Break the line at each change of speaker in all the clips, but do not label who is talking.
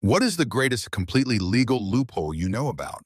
What is the greatest completely legal loophole you know about?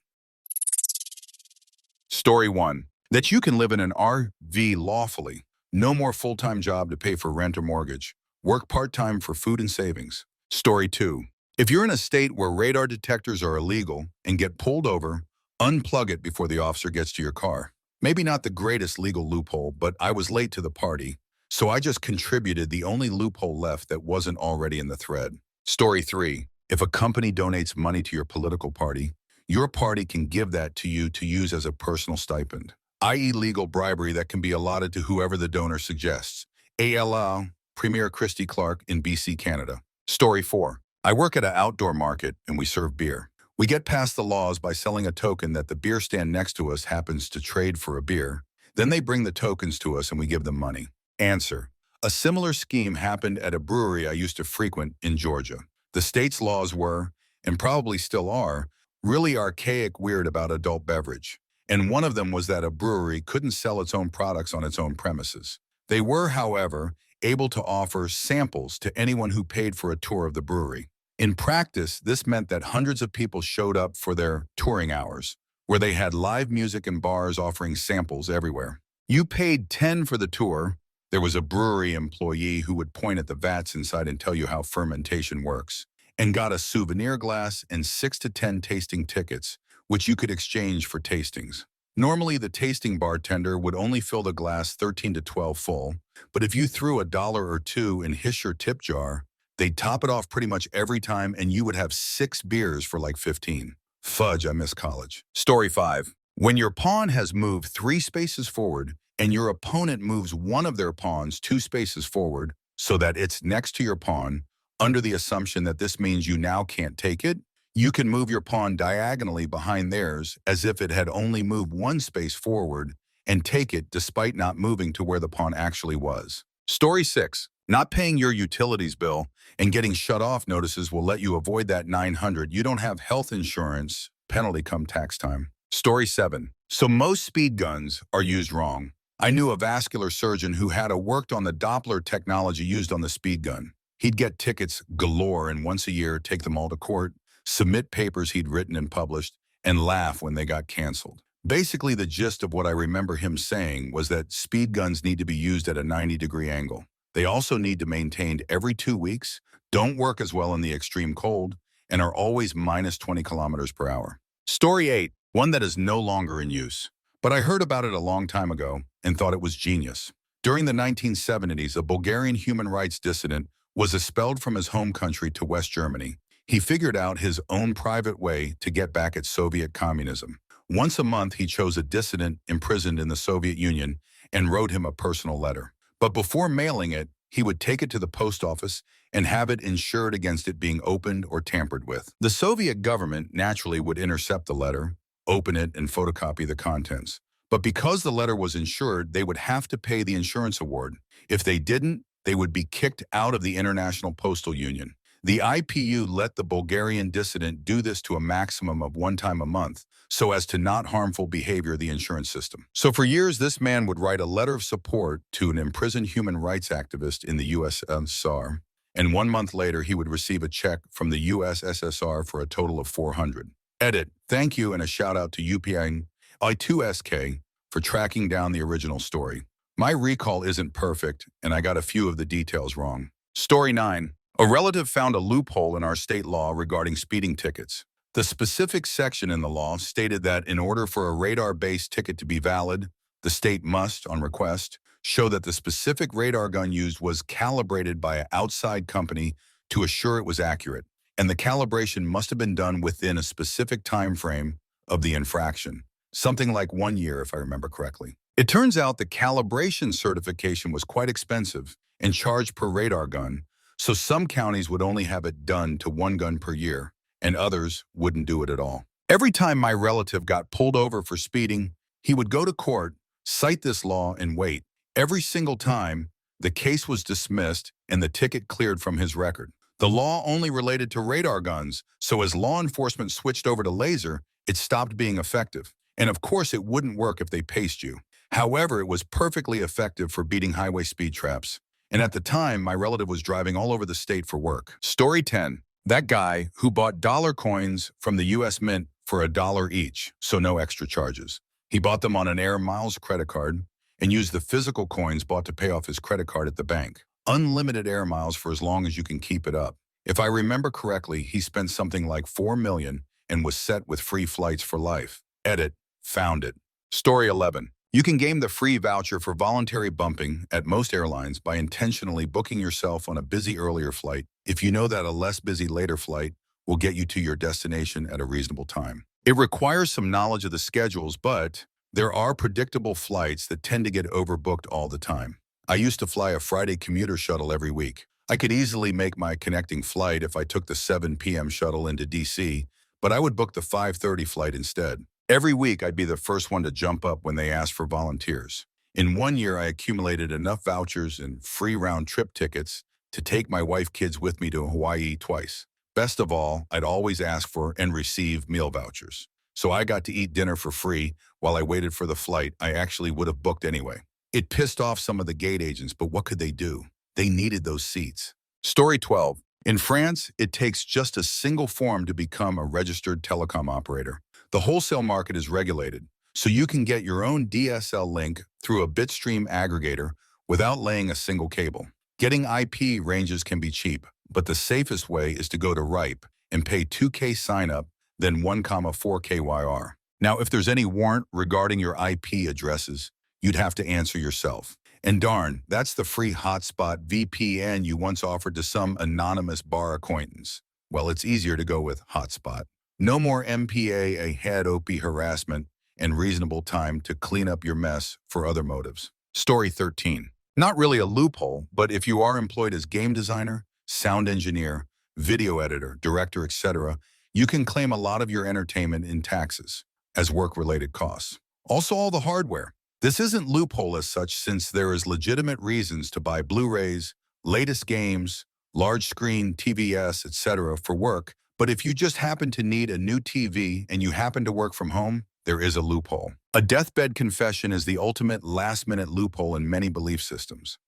Story 1. That you can live in an RV lawfully. No more full-time job to pay for rent or mortgage. Work part-time for food and savings. Story 2. If you're in a state where radar detectors are illegal and get pulled over, unplug it before the officer gets to your car. Maybe not the greatest legal loophole, but I was late to the party, so I just contributed the only loophole left that wasn't already in the thread. Story 3. If a company donates money to your political party, your party can give that to you to use as a personal stipend, i.e. legal bribery that can be allotted to whoever the donor suggests. ALL, Premier Christy Clark in BC, Canada. Story 4. I work at an outdoor market and we serve beer. We get past the laws by selling a token that the beer stand next to us happens to trade for a beer. Then they bring the tokens to us and we give them money. Answer. A similar scheme happened at a brewery I used to frequent in Georgia. The state's laws were, and probably still are, really archaic weird about adult beverage. And one of them was that a brewery couldn't sell its own products on its own premises. They were, however, able to offer samples to anyone who paid for a tour of the brewery. In practice, this meant that hundreds of people showed up for their touring hours, where they had live music and bars offering samples everywhere. You paid $10 for the tour. There was a brewery employee who would point at the vats inside and tell you how fermentation works, and got a souvenir glass and 6 to 10 tasting tickets, which you could exchange for tastings. Normally, the tasting bartender would only fill the glass 13 to 12 full, but if you threw $1 or $2 in your tip jar, they'd top it off pretty much every time and you would have 6 beers for like 15. Fudge, I miss college. Story 5. When your pawn has moved 3 spaces forward and your opponent moves one of their pawns 2 spaces forward so that it's next to your pawn, under the assumption that this means you now can't take it, you can move your pawn diagonally behind theirs as if it had only moved 1 space forward and take it despite not moving to where the pawn actually was. Story 6. Not paying your utilities bill and getting shut off notices will let you avoid that $900. You don't have health insurance, penalty come tax time. Story 7. So most speed guns are used wrong. I knew a vascular surgeon who had worked on the Doppler technology used on the speed gun. He'd get tickets galore and once a year take them all to court, submit papers he'd written and published, and laugh when they got canceled. Basically, the gist of what I remember him saying was that speed guns need to be used at a 90-degree angle. They also need to be maintained every 2 weeks, don't work as well in the extreme cold, and are always minus 20 kilometers per hour. Story 8. One that is no longer in use. But I heard about it a long time ago and thought it was genius. During the 1970s, a Bulgarian human rights dissident was expelled from his home country to West Germany. He figured out his own private way to get back at Soviet communism. Once a month, he chose a dissident imprisoned in the Soviet Union and wrote him a personal letter. But before mailing it, he would take it to the post office and have it insured against it being opened or tampered with. The Soviet government naturally would intercept the letter, open it, and photocopy the contents. But because the letter was insured, they would have to pay the insurance award. If they didn't, they would be kicked out of the International Postal Union. The IPU let the Bulgarian dissident do this to a maximum of 1 time a month, so as to not harmful behavior the insurance system. So for years, this man would write a letter of support to an imprisoned human rights activist in the USSR, and 1 month later, he would receive a check from the USSR for a total of $400. Edit. Thank you and a shout out to UPI I2SK for tracking down the original story. My recall isn't perfect, and I got a few of the details wrong. Story 9. A relative found a loophole in our state law regarding speeding tickets. The specific section in the law stated that in order for a radar-based ticket to be valid, the state must, on request, show that the specific radar gun used was calibrated by an outside company to assure it was accurate, and the calibration must have been done within a specific time frame of the infraction, something like 1 year if I remember correctly. It turns out the calibration certification was quite expensive and charged per radar gun, so some counties would only have it done to 1 gun per year, and others wouldn't do it at all. Every time my relative got pulled over for speeding, he would go to court, cite this law, and wait. Every single time, the case was dismissed and the ticket cleared from his record. The law only related to radar guns, so as law enforcement switched over to laser, it stopped being effective. And of course, it wouldn't work if they paced you. However, it was perfectly effective for beating highway speed traps. And at the time, my relative was driving all over the state for work. Story 10. That guy who bought dollar coins from the US Mint for $1 each, so no extra charges. He bought them on an Air Miles credit card and used the physical coins bought to pay off his credit card at the bank. Unlimited Air Miles for as long as you can keep it up. If I remember correctly, he spent something like $4 million and was set with free flights for life. Edit, found it. Story 11. You can game the free voucher for voluntary bumping at most airlines by intentionally booking yourself on a busy earlier flight if you know that a less busy later flight will get you to your destination at a reasonable time. It requires some knowledge of the schedules, but there are predictable flights that tend to get overbooked all the time. I used to fly a Friday commuter shuttle every week. I could easily make my connecting flight if I took the 7 p.m. shuttle into DC, but I would book the 5:30 flight instead. Every week, I'd be the first one to jump up when they asked for volunteers. In 1 year, I accumulated enough vouchers and free round-trip tickets to take my kids with me to Hawaii twice. Best of all, I'd always ask for and receive meal vouchers. So I got to eat dinner for free while I waited for the flight I actually would have booked anyway. It pissed off some of the gate agents, but what could they do? They needed those seats. Story 12. In France, it takes just a single form to become a registered telecom operator. The wholesale market is regulated, so you can get your own DSL link through a bitstream aggregator without laying a single cable. Getting IP ranges can be cheap, but the safest way is to go to RIPE and pay $2K sign-up, then 1,4 KYR. Now, if there's any warrant regarding your IP addresses, you'd have to answer yourself. And darn, that's the free hotspot VPN you once offered to some anonymous bar acquaintance. Well, it's easier to go with hotspot. No more MPA ahead OP harassment and reasonable time to clean up your mess for other motives. Story 13. Not really a loophole, but if you are employed as game designer, sound engineer, video editor, director, etc., you can claim a lot of your entertainment in taxes as work-related costs. Also all the hardware. This isn't loophole as such since there is legitimate reasons to buy Blu-rays, latest games, large screen, TVS, etc. for work, but if you just happen to need a new TV and you happen to work from home, there is a loophole. A deathbed confession is the ultimate last-minute loophole in many belief systems.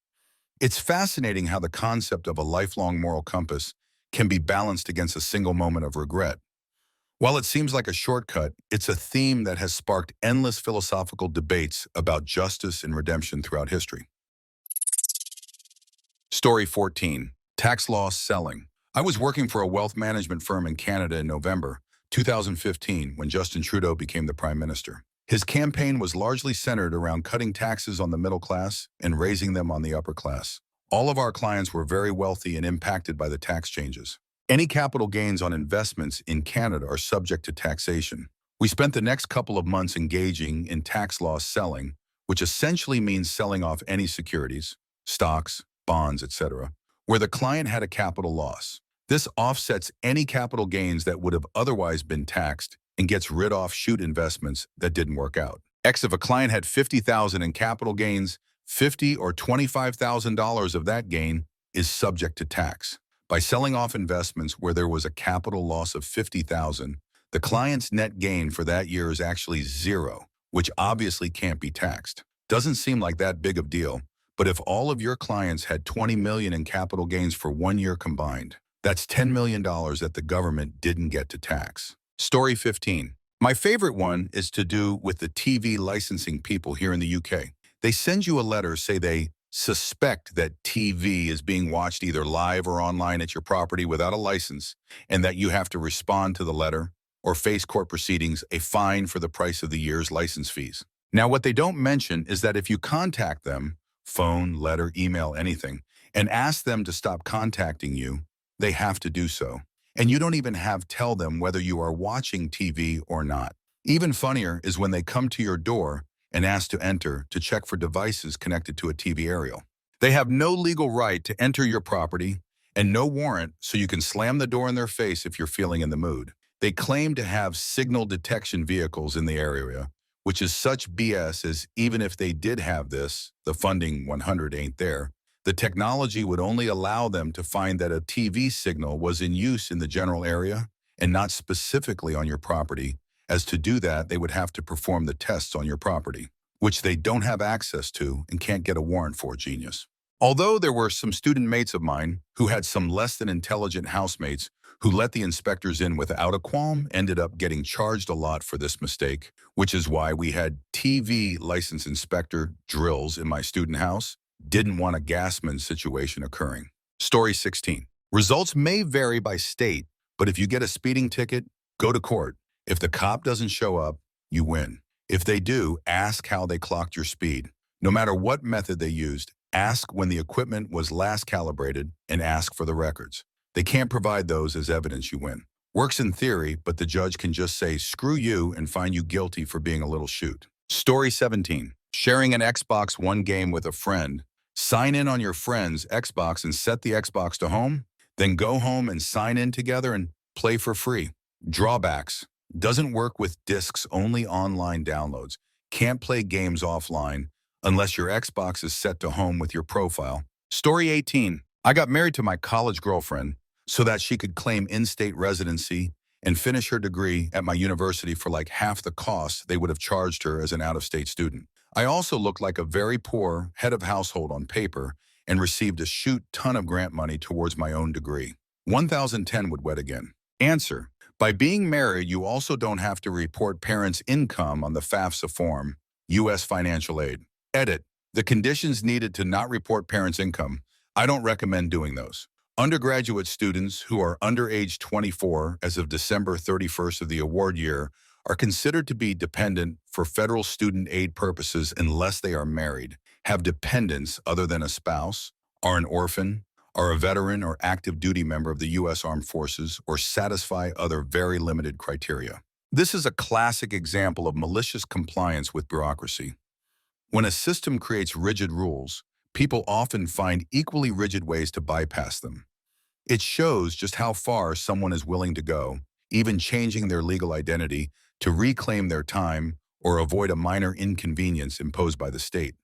It's fascinating how the concept of a lifelong moral compass can be balanced against a single moment of regret. While it seems like a shortcut, it's a theme that has sparked endless philosophical debates about justice and redemption throughout history. Story 14. Tax loss selling. I was working for a wealth management firm in Canada in November 2015 when Justin Trudeau became the Prime Minister. His campaign was largely centered around cutting taxes on the middle class and raising them on the upper class. All of our clients were very wealthy and impacted by the tax changes. Any capital gains on investments in Canada are subject to taxation. We spent the next couple of months engaging in tax loss selling, which essentially means selling off any securities, stocks, bonds, etc., where the client had a capital loss. This offsets any capital gains that would have otherwise been taxed and gets rid of offshoot investments that didn't work out. If a client had $50,000 in capital gains, $50,000 or $25,000 of that gain is subject to tax. By selling off investments where there was a capital loss of $50,000, the client's net gain for that year is actually zero, which obviously can't be taxed. Doesn't seem like that big of a deal, but if all of your clients had $20 million in capital gains for 1 year combined, that's $10 million that the government didn't get to tax. Story 15. My favorite one is to do with the TV licensing people here in the UK. They send you a letter, say they suspect that TV is being watched either live or online at your property without a license, and that you have to respond to the letter or face court proceedings, a fine for the price of the year's license fees. Now, what they don't mention is that if you contact them, phone, letter, email, anything, and ask them to stop contacting you, they have to do so. And you don't even have to tell them whether you are watching TV or not. Even funnier is when they come to your door and ask to enter to check for devices connected to a TV aerial. They have no legal right to enter your property and no warrant, so you can slam the door in their face if you're feeling in the mood. They claim to have signal detection vehicles in the area, which is such BS as even if they did have this, the funding 100 ain't there. The technology would only allow them to find that a TV signal was in use in the general area and not specifically on your property, as to do that, they would have to perform the tests on your property, which they don't have access to and can't get a warrant for, genius. Although there were some student mates of mine who had some less than intelligent housemates who let the inspectors in without a qualm, ended up getting charged a lot for this mistake, which is why we had TV license inspector drills in my student house. Didn't want a gasman situation occurring. Story 16. Results may vary by state, but if you get a speeding ticket, go to court. If the cop doesn't show up, you win. If they do, ask how they clocked your speed. No matter what method they used, ask when the equipment was last calibrated and ask for the records. They can't provide those as evidence, you win. Works in theory, but the judge can just say, screw you, and find you guilty for being a little shoot. Story 17. Sharing an Xbox One game with a friend. Sign in on your friend's Xbox and set the Xbox to home. Then go home and sign in together and play for free. Drawbacks. Doesn't work with discs, only online downloads. Can't play games offline unless your Xbox is set to home with your profile. Story 18. I got married to my college girlfriend so that she could claim in-state residency and finish her degree at my university for like half the cost they would have charged her as an out-of-state student. I also looked like a very poor head of household on paper and received a shoot ton of grant money towards my own degree. 1010 would wed again. Answer. By being married, you also don't have to report parents' income on the FAFSA form, U.S. financial aid. Edit. The conditions needed to not report parents' income. I don't recommend doing those. Undergraduate students who are under age 24 as of December 31st of the award year are considered to be dependent for federal student aid purposes unless they are married, have dependents other than a spouse, are an orphan, are a veteran or active duty member of the U.S. Armed Forces, or satisfy other very limited criteria. This is a classic example of malicious compliance with bureaucracy. When a system creates rigid rules, people often find equally rigid ways to bypass them. It shows just how far someone is willing to go, even changing their legal identity to reclaim their time or avoid a minor inconvenience imposed by the state.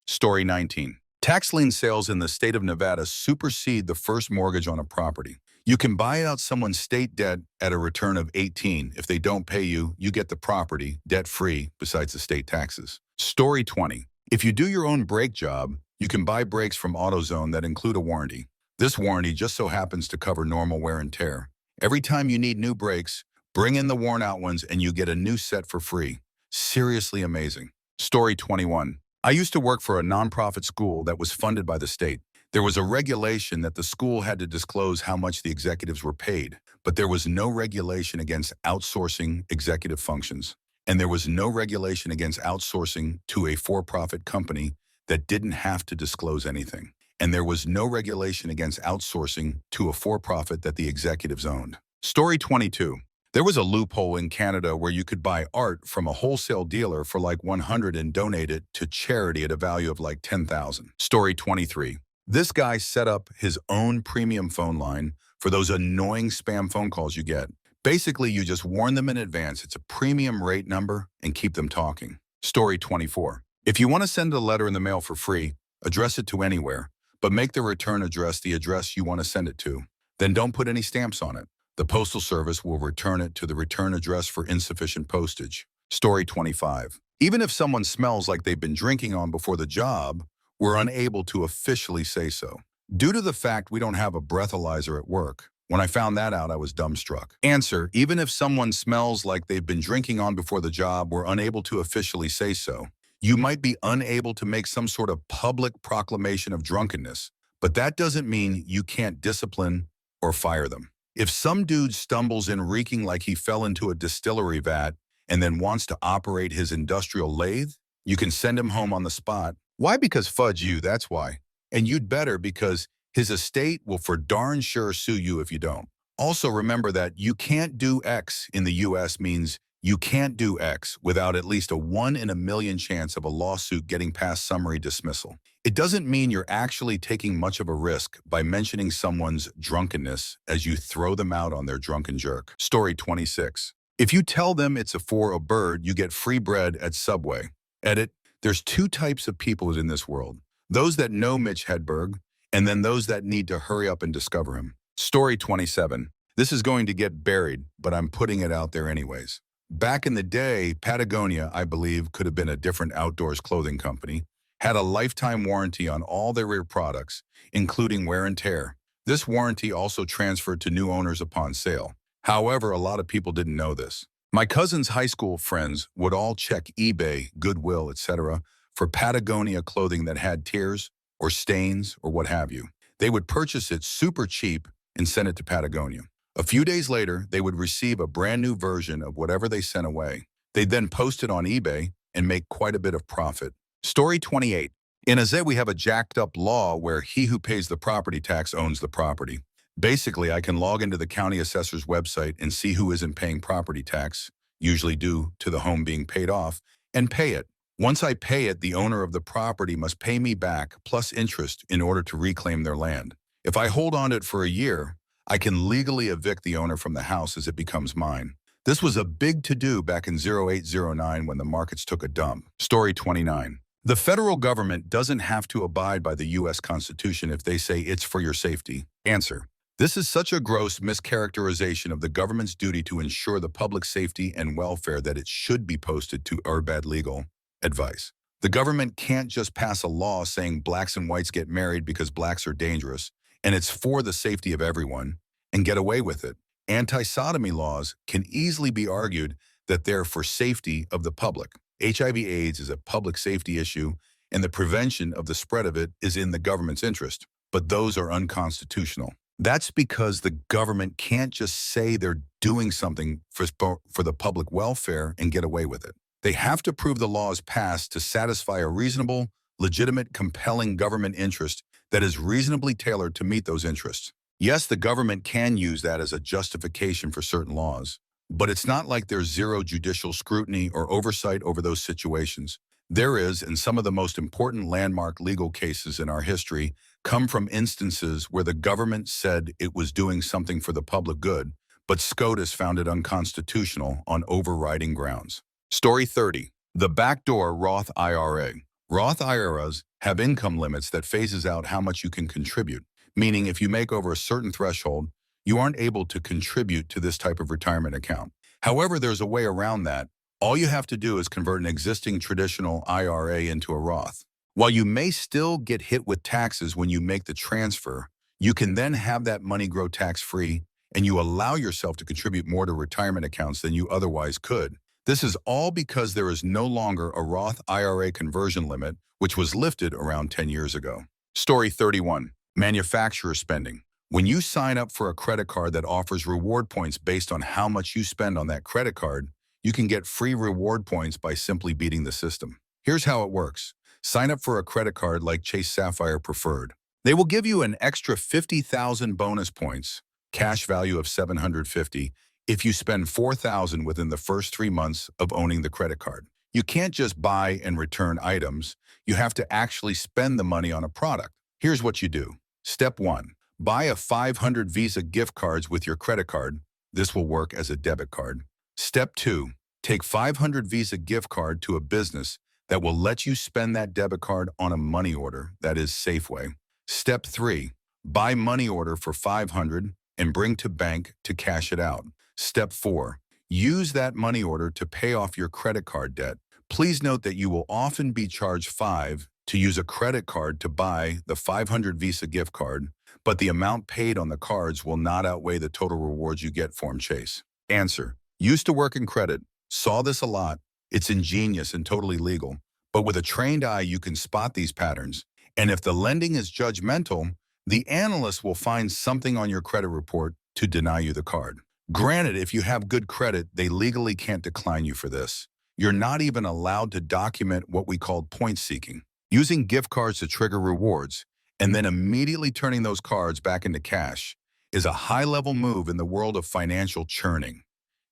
Story 19. Tax lien sales in the state of Nevada supersede the first mortgage on a property. You can buy out someone's state debt at a return of 18. If they don't pay you, you get the property debt-free besides the state taxes. Story 20. If you do your own brake job, you can buy brakes from AutoZone that include a warranty. This warranty just so happens to cover normal wear and tear. Every time you need new brakes, bring in the worn-out ones and you get a new set for free. Seriously amazing. Story 21. I used to work for a nonprofit school that was funded by the state. There was a regulation that the school had to disclose how much the executives were paid, but there was no regulation against outsourcing executive functions. And there was no regulation against outsourcing to a for-profit company that didn't have to disclose anything. And there was no regulation against outsourcing to a for-profit that the executives owned. Story 22. There was a loophole in Canada where you could buy art from a wholesale dealer for like 100 and donate it to charity at a value of like 10,000. Story 23. This guy set up his own premium phone line for those annoying spam phone calls you get. Basically, you just warn them in advance it's a premium rate number and keep them talking. Story 24. If you want to send a letter in the mail for free, address it to anywhere, but make the return address the address you want to send it to. Then don't put any stamps on it. The Postal Service will return it to the return address for insufficient postage. Story 25. Even if someone smells like they've been drinking on before the job, we're unable to officially say so. Due to the fact we don't have a breathalyzer at work. When I found that out, I was dumbstruck. Answer. Even if someone smells like they've been drinking on before the job, we're unable to officially say so. You might be unable to make some sort of public proclamation of drunkenness, but that doesn't mean you can't discipline or fire them. If some dude stumbles in reeking like he fell into a distillery vat and then wants to operate his industrial lathe, you can send him home on the spot. Why? Because fudge you, that's why. And you'd better, because his estate will for darn sure sue you if you don't. Also remember that you can't do X in the US means you can't do X without at least a 1 in a million chance of a lawsuit getting past summary dismissal. It doesn't mean you're actually taking much of a risk by mentioning someone's drunkenness as you throw them out on their drunken jerk. Story 26. If you tell them it's for a bird, you get free bread at Subway. Edit. There's two types of people in this world. Those that know Mitch Hedberg, and then those that need to hurry up and discover him. Story 27. This is going to get buried, but I'm putting it out there anyways. Back in the day, Patagonia, I believe, could have been a different outdoors clothing company. had a lifetime warranty on all their rear products, including wear and tear. This warranty also transferred to new owners upon sale. However, a lot of people didn't know this. My cousin's high school friends would all check eBay, Goodwill, etc. for Patagonia clothing that had tears or stains or what have you. They would purchase it super cheap and send it to Patagonia. A few days later, they would receive a brand new version of whatever they sent away. They'd then post it on eBay and make quite a bit of profit. Story 28. In AZ, we have a jacked up law where he who pays the property tax owns the property. Basically, I can log into the county assessor's website and see who isn't paying property tax, usually due to the home being paid off, and pay it. Once I pay it, the owner of the property must pay me back plus interest in order to reclaim their land. If I hold on to it for a year, I can legally evict the owner from the house as it becomes mine. This was a big to-do back in 0809 when the markets took a dump. Story 29. The federal government doesn't have to abide by the U.S. Constitution if they say it's for your safety. Answer. This is such a gross mischaracterization of the government's duty to ensure the public safety and welfare that it should be posted to our bad legal advice. The government can't just pass a law saying blacks and whites get married because blacks are dangerous, and it's for the safety of everyone, and get away with it. Anti-sodomy laws can easily be argued that they're for safety of the public. HIV/AIDS is a public safety issue, and the prevention of the spread of it is in the government's interest, but those are unconstitutional. That's because the government can't just say they're doing something for the public welfare and get away with it. They have to prove the law is passed to satisfy a reasonable, legitimate, compelling government interest that is reasonably tailored to meet those interests. Yes, the government can use that as a justification for certain laws, but it's not like there's zero judicial scrutiny or oversight over those situations. There is, and some of the most important landmark legal cases in our history come from instances where the government said it was doing something for the public good, but SCOTUS found it unconstitutional on overriding grounds. Story 30. The Backdoor Roth IRA. Roth IRAs have income limits that phases out how much you can contribute, meaning if you make over a certain threshold, you aren't able to contribute to this type of retirement account. However, there's a way around that. All you have to do is convert an existing traditional IRA into a Roth. While you may still get hit with taxes when you make the transfer, you can then have that money grow tax-free, and you allow yourself to contribute more to retirement accounts than you otherwise could. This is all because there is no longer a Roth IRA conversion limit, which was lifted around 10 years ago. Story 31. Manufacturer spending. When you sign up for a credit card that offers reward points based on how much you spend on that credit card, you can get free reward points by simply beating the system. Here's how it works. Sign up for a credit card like Chase Sapphire Preferred. They will give you an extra 50,000 bonus points, cash value of 750, if you spend 4,000 within the first 3 months of owning the credit card. You can't just buy and return items. You have to actually spend the money on a product. Here's what you do. Step 1. Buy a 500 Visa gift cards with your credit card. This will work as a debit card. Step 2. Take 500 Visa gift card to a business that will let you spend that debit card on a money order, that is Safeway. Step 3. Buy money order for 500 and bring to bank to cash it out. Step 4. Use that money order to pay off your credit card debt. Please note that you will often be charged $5 to use a credit card to buy the 500 Visa gift card, but the amount paid on the cards will not outweigh the total rewards you get from Chase. Answer. Used to work in credit. Saw this a lot. It's ingenious and totally legal. But with a trained eye, you can spot these patterns. And if the lending is judgmental, the analyst will find something on your credit report to deny you the card. Granted, if you have good credit, they legally can't decline you for this. You're not even allowed to document what we call point seeking, using gift cards to trigger rewards, and then immediately turning those cards back into cash is a high-level move in the world of financial churning.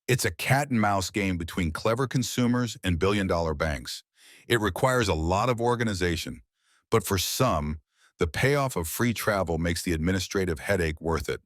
It's a cat and mouse game between clever consumers and billion-dollar banks. It requires a lot of organization, but for some, the payoff of free travel makes the administrative headache worth it.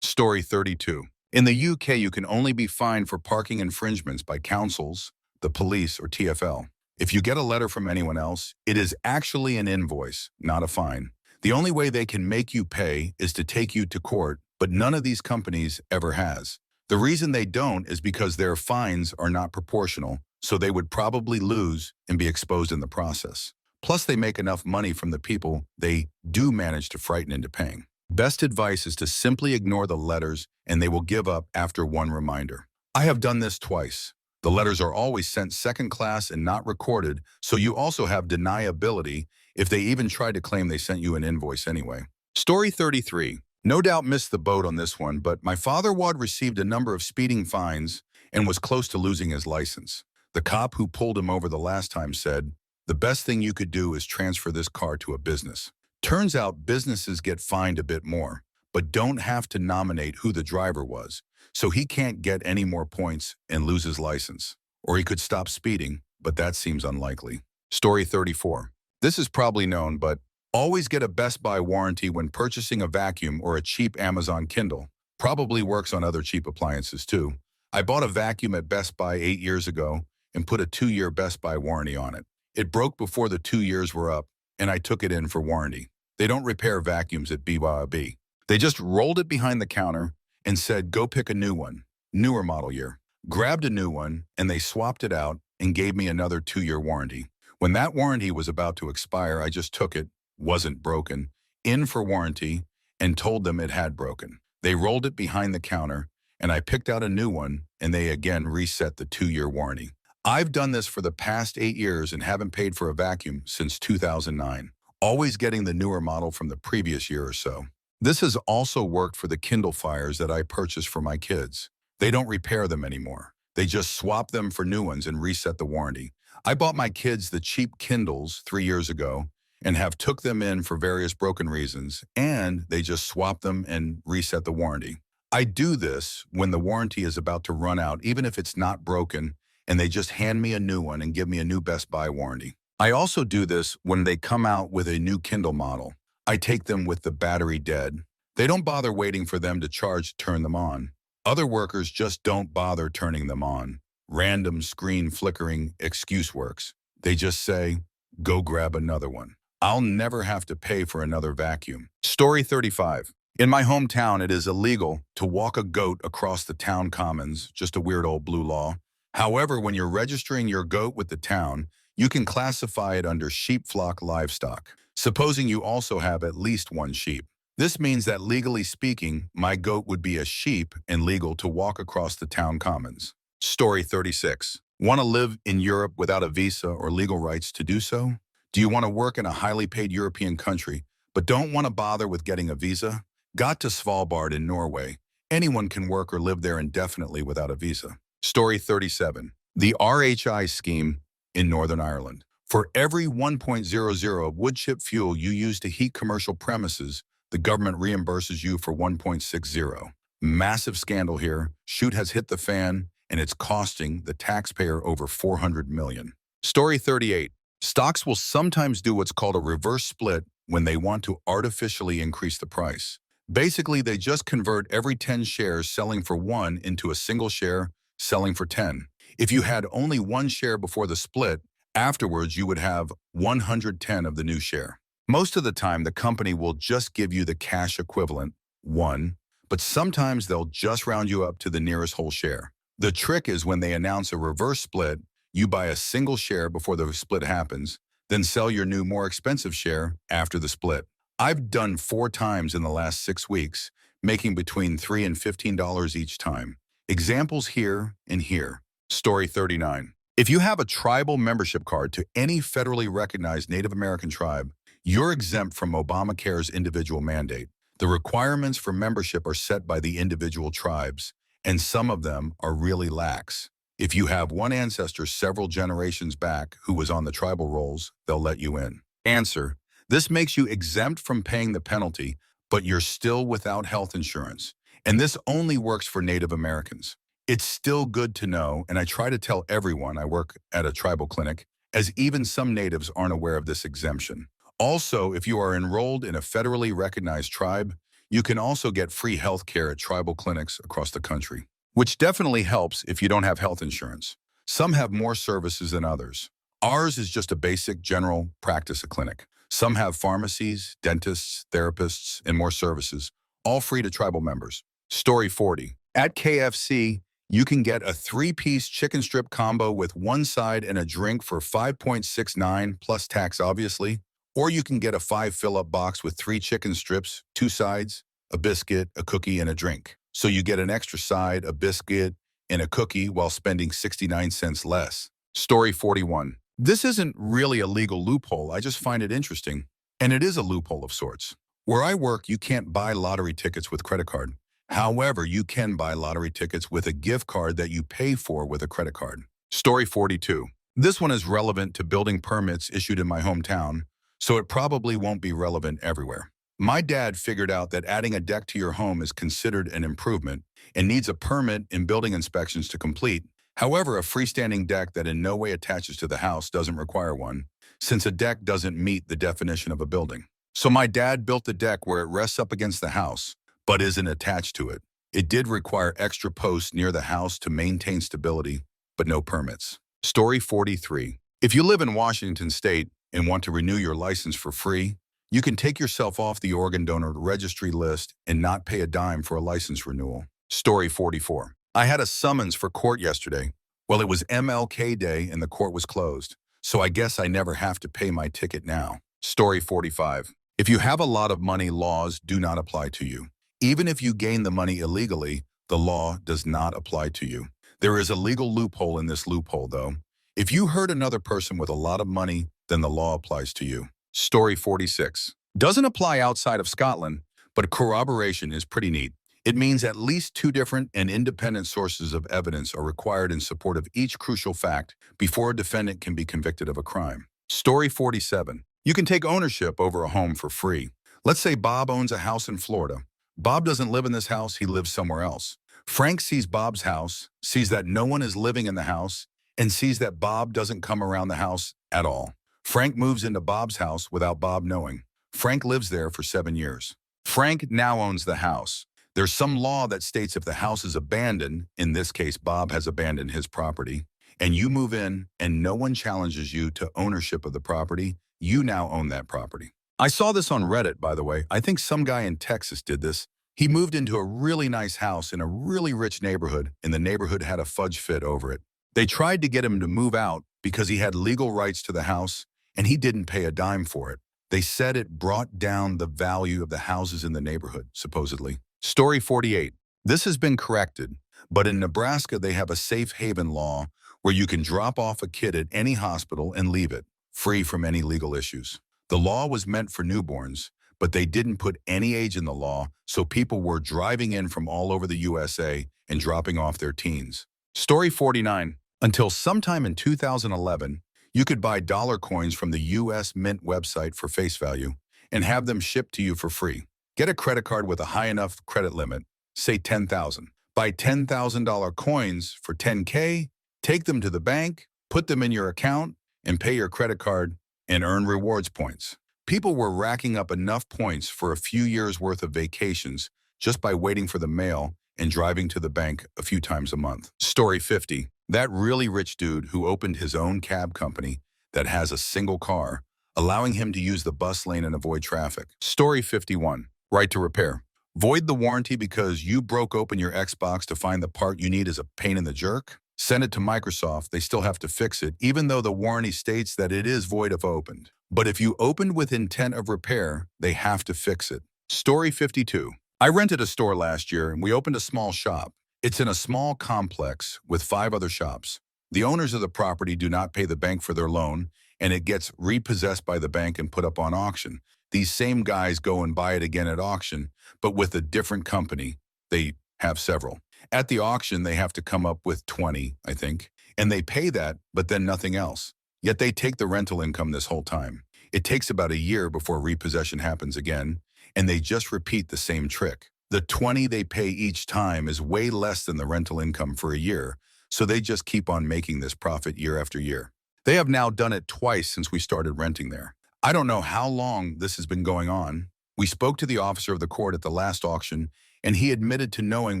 Story 32. In the UK, you can only be fined for parking infringements by councils, the police, or TfL. If you get a letter from anyone else, it is actually an invoice, not a fine. The only way they can make you pay is to take you to court, but none of these companies ever has. The reason they don't is because their fines are not proportional, so they would probably lose and be exposed in the process. Plus, they make enough money from the people they do manage to frighten into paying. Best advice is to simply ignore the letters and they will give up after one reminder. I have done this twice. The letters are always sent second class and not recorded, so you also have deniability if they even try to claim they sent you an invoice anyway. Story 33. No doubt missed the boat on this one, but my father-in-law received a number of speeding fines and was close to losing his license. The cop who pulled him over the last time said, "The best thing you could do is transfer this car to a business." Turns out businesses get fined a bit more, but don't have to nominate who the driver was, so he can't get any more points and lose his license. Or he could stop speeding, but that seems unlikely. Story 34. This is probably known, but always get a Best Buy warranty when purchasing a vacuum or a cheap Amazon Kindle. Probably works on other cheap appliances too. I bought a vacuum at Best Buy 8 years ago and put a 2-year Best Buy warranty on it. It broke before the 2 years were up, and I took it in for warranty. They don't repair vacuums at BYOB. They just rolled it behind the counter and said, "Go pick a new one," newer model year. Grabbed a new one, and they swapped it out and gave me another 2-year warranty. When that warranty was about to expire, I just took it, wasn't broken, in for warranty, and told them it had broken. They rolled it behind the counter, and I picked out a new one, and they again reset the 2-year warranty. I've done this for the past 8 years and haven't paid for a vacuum since 2009, always getting the newer model from the previous year or so. This has also worked for the Kindle Fires that I purchased for my kids. They don't repair them anymore. They just swap them for new ones and reset the warranty. I bought my kids the cheap Kindles 3 years ago and have took them in for various broken reasons, and they just swap them and reset the warranty. I do this when the warranty is about to run out, even if it's not broken, and they just hand me a new one and give me a new Best Buy warranty. I also do this when they come out with a new Kindle model. I take them with the battery dead. They don't bother waiting for them to charge to turn them on. Other workers just don't bother turning them on. Random screen flickering excuse works. They just say, "Go grab another one." I'll never have to pay for another vacuum. Story 35. In my hometown, it is illegal to walk a goat across the town commons, just a weird old blue law. However, when you're registering your goat with the town, you can classify it under sheep flock livestock, supposing you also have at least one sheep. This means that legally speaking, my goat would be a sheep and legal to walk across the town commons. Story 36. Want to live in Europe without a visa or legal rights to do so? Do you want to work in a highly paid European country, but don't want to bother with getting a visa? Got to Svalbard in Norway. Anyone can work or live there indefinitely without a visa. Story 37. The RHI scheme in Northern Ireland. For every 1.00 of wood chip fuel you use to heat commercial premises, the government reimburses you for 1.60. Massive scandal here. Shoot has hit the fan, and it's costing the taxpayer over $400 million. Story 38. Stocks will sometimes do what's called a reverse split when they want to artificially increase the price. Basically, they just convert every 10 shares selling for 1 into a single share selling for 10. If you had only 1 share before the split, afterwards you would have 110 of the new share. Most of the time, the company will just give you the cash equivalent, 1, but sometimes they'll just round you up to the nearest whole share. The trick is when they announce a reverse split, you buy a single share before the split happens, then sell your new more expensive share after the split. I've done 4 times in the last 6 weeks, making between $3 and $15 each time. Examples here and here. Story 39. If you have a tribal membership card to any federally recognized Native American tribe, you're exempt from Obamacare's individual mandate. The requirements for membership are set by the individual tribes, and some of them are really lax. If you have one ancestor several generations back who was on the tribal rolls, they'll let you in. Answer: this makes you exempt from paying the penalty, but you're still without health insurance. And this only works for Native Americans. It's still good to know, and I try to tell everyone I work at a tribal clinic, as even some natives aren't aware of this exemption. Also, if you are enrolled in a federally recognized tribe, you can also get free health care at tribal clinics across the country, which definitely helps if you don't have health insurance. Some have more services than others. Ours is just a basic general practice clinic. Some have pharmacies, dentists, therapists, and more services, all free to tribal members. Story 40. At KFC, You can get a 3-piece chicken strip combo with one side and a drink for $5.69 plus tax, obviously. Or you can get a 5 fill-up box with 3 chicken strips, 2 sides, a biscuit, a cookie, and a drink. So you get an extra side, a biscuit, and a cookie while spending 69 cents less. Story 41. This isn't really a legal loophole, I just find it interesting. And it is a loophole of sorts. Where I work, you can't buy lottery tickets with credit card. However, you can buy lottery tickets with a gift card that you pay for with a credit card. Story 42. This one is relevant to building permits issued in my hometown, so it probably won't be relevant everywhere. My dad figured out that adding a deck to your home is considered an improvement and needs a permit and building inspections to complete. However, a freestanding deck that in no way attaches to the house doesn't require one, since a deck doesn't meet the definition of a building. So my dad built a deck where it rests up against the house, but isn't attached to it. It did require extra posts near the house to maintain stability, but no permits. Story 43. If you live in Washington State and want to renew your license for free, you can take yourself off the organ donor registry list and not pay a dime for a license renewal. Story 44. I had a summons for court yesterday. Well, it was MLK Day and the court was closed, so I guess I never have to pay my ticket now. Story 45. If you have a lot of money, laws do not apply to you. Even if you gain the money illegally, the law does not apply to you. There is a legal loophole in this loophole, though. If you hurt another person with a lot of money, then the law applies to you. Story 46. Doesn't apply outside of Scotland, but corroboration is pretty neat. It means at least 2 different and independent sources of evidence are required in support of each crucial fact before a defendant can be convicted of a crime. Story 47. You can take ownership over a home for free. Let's say Bob owns a house in Florida. Bob doesn't live in this house, he lives somewhere else. Frank sees Bob's house, sees that no one is living in the house, and sees that Bob doesn't come around the house at all. Frank moves into Bob's house without Bob knowing. Frank lives there for 7 years. Frank now owns the house. There's some law that states if the house is abandoned, in this case Bob has abandoned his property, and you move in and no one challenges you to ownership of the property, you now own that property. I saw this on Reddit, by the way. I think some guy in Texas did this. He moved into a really nice house in a really rich neighborhood, and the neighborhood had a fudge fit over it. They tried to get him to move out because he had legal rights to the house, and he didn't pay a dime for it. They said it brought down the value of the houses in the neighborhood, supposedly. Story 48. This has been corrected, but in Nebraska they have a safe haven law where you can drop off a kid at any hospital and leave it, free from any legal issues. The law was meant for newborns, but they didn't put any age in the law, so people were driving in from all over the USA and dropping off their teens. Story 49. Until sometime in 2011, you could buy dollar coins from the US Mint website for face value and have them shipped to you for free. Get a credit card with a high enough credit limit, say $10,000. Buy $10,000 coins for $10K, take them to the bank, put them in your account, and pay your credit card and earn rewards points. People were racking up enough points for a few years' worth of vacations just by waiting for the mail and driving to the bank a few times a month. Story 50. That really rich dude who opened his own cab company that has a single car, allowing him to use the bus lane and avoid traffic. Story 51. Right to repair. Void the warranty because you broke open your Xbox to find the part you need is a pain in the jerk? Send it to Microsoft, they still have to fix it, even though the warranty states that it is void if opened. But if you opened with intent of repair, they have to fix it. Story 52. I rented a store last year and we opened a small shop. It's in a small complex with 5 other shops. The owners of the property do not pay the bank for their loan, and it gets repossessed by the bank and put up on auction. These same guys go and buy it again at auction, but with a different company. They have several. At the auction, they have to come up with 20, I think, and they pay that, but then nothing else. Yet they take the rental income this whole time. It takes about a year before repossession happens again, and they just repeat the same trick. The 20 they pay each time is way less than the rental income for a year, so they just keep on making this profit year after year. They have now done it twice since we started renting there. I don't know how long this has been going on. We spoke to the officer of the court at the last auction, and he admitted to knowing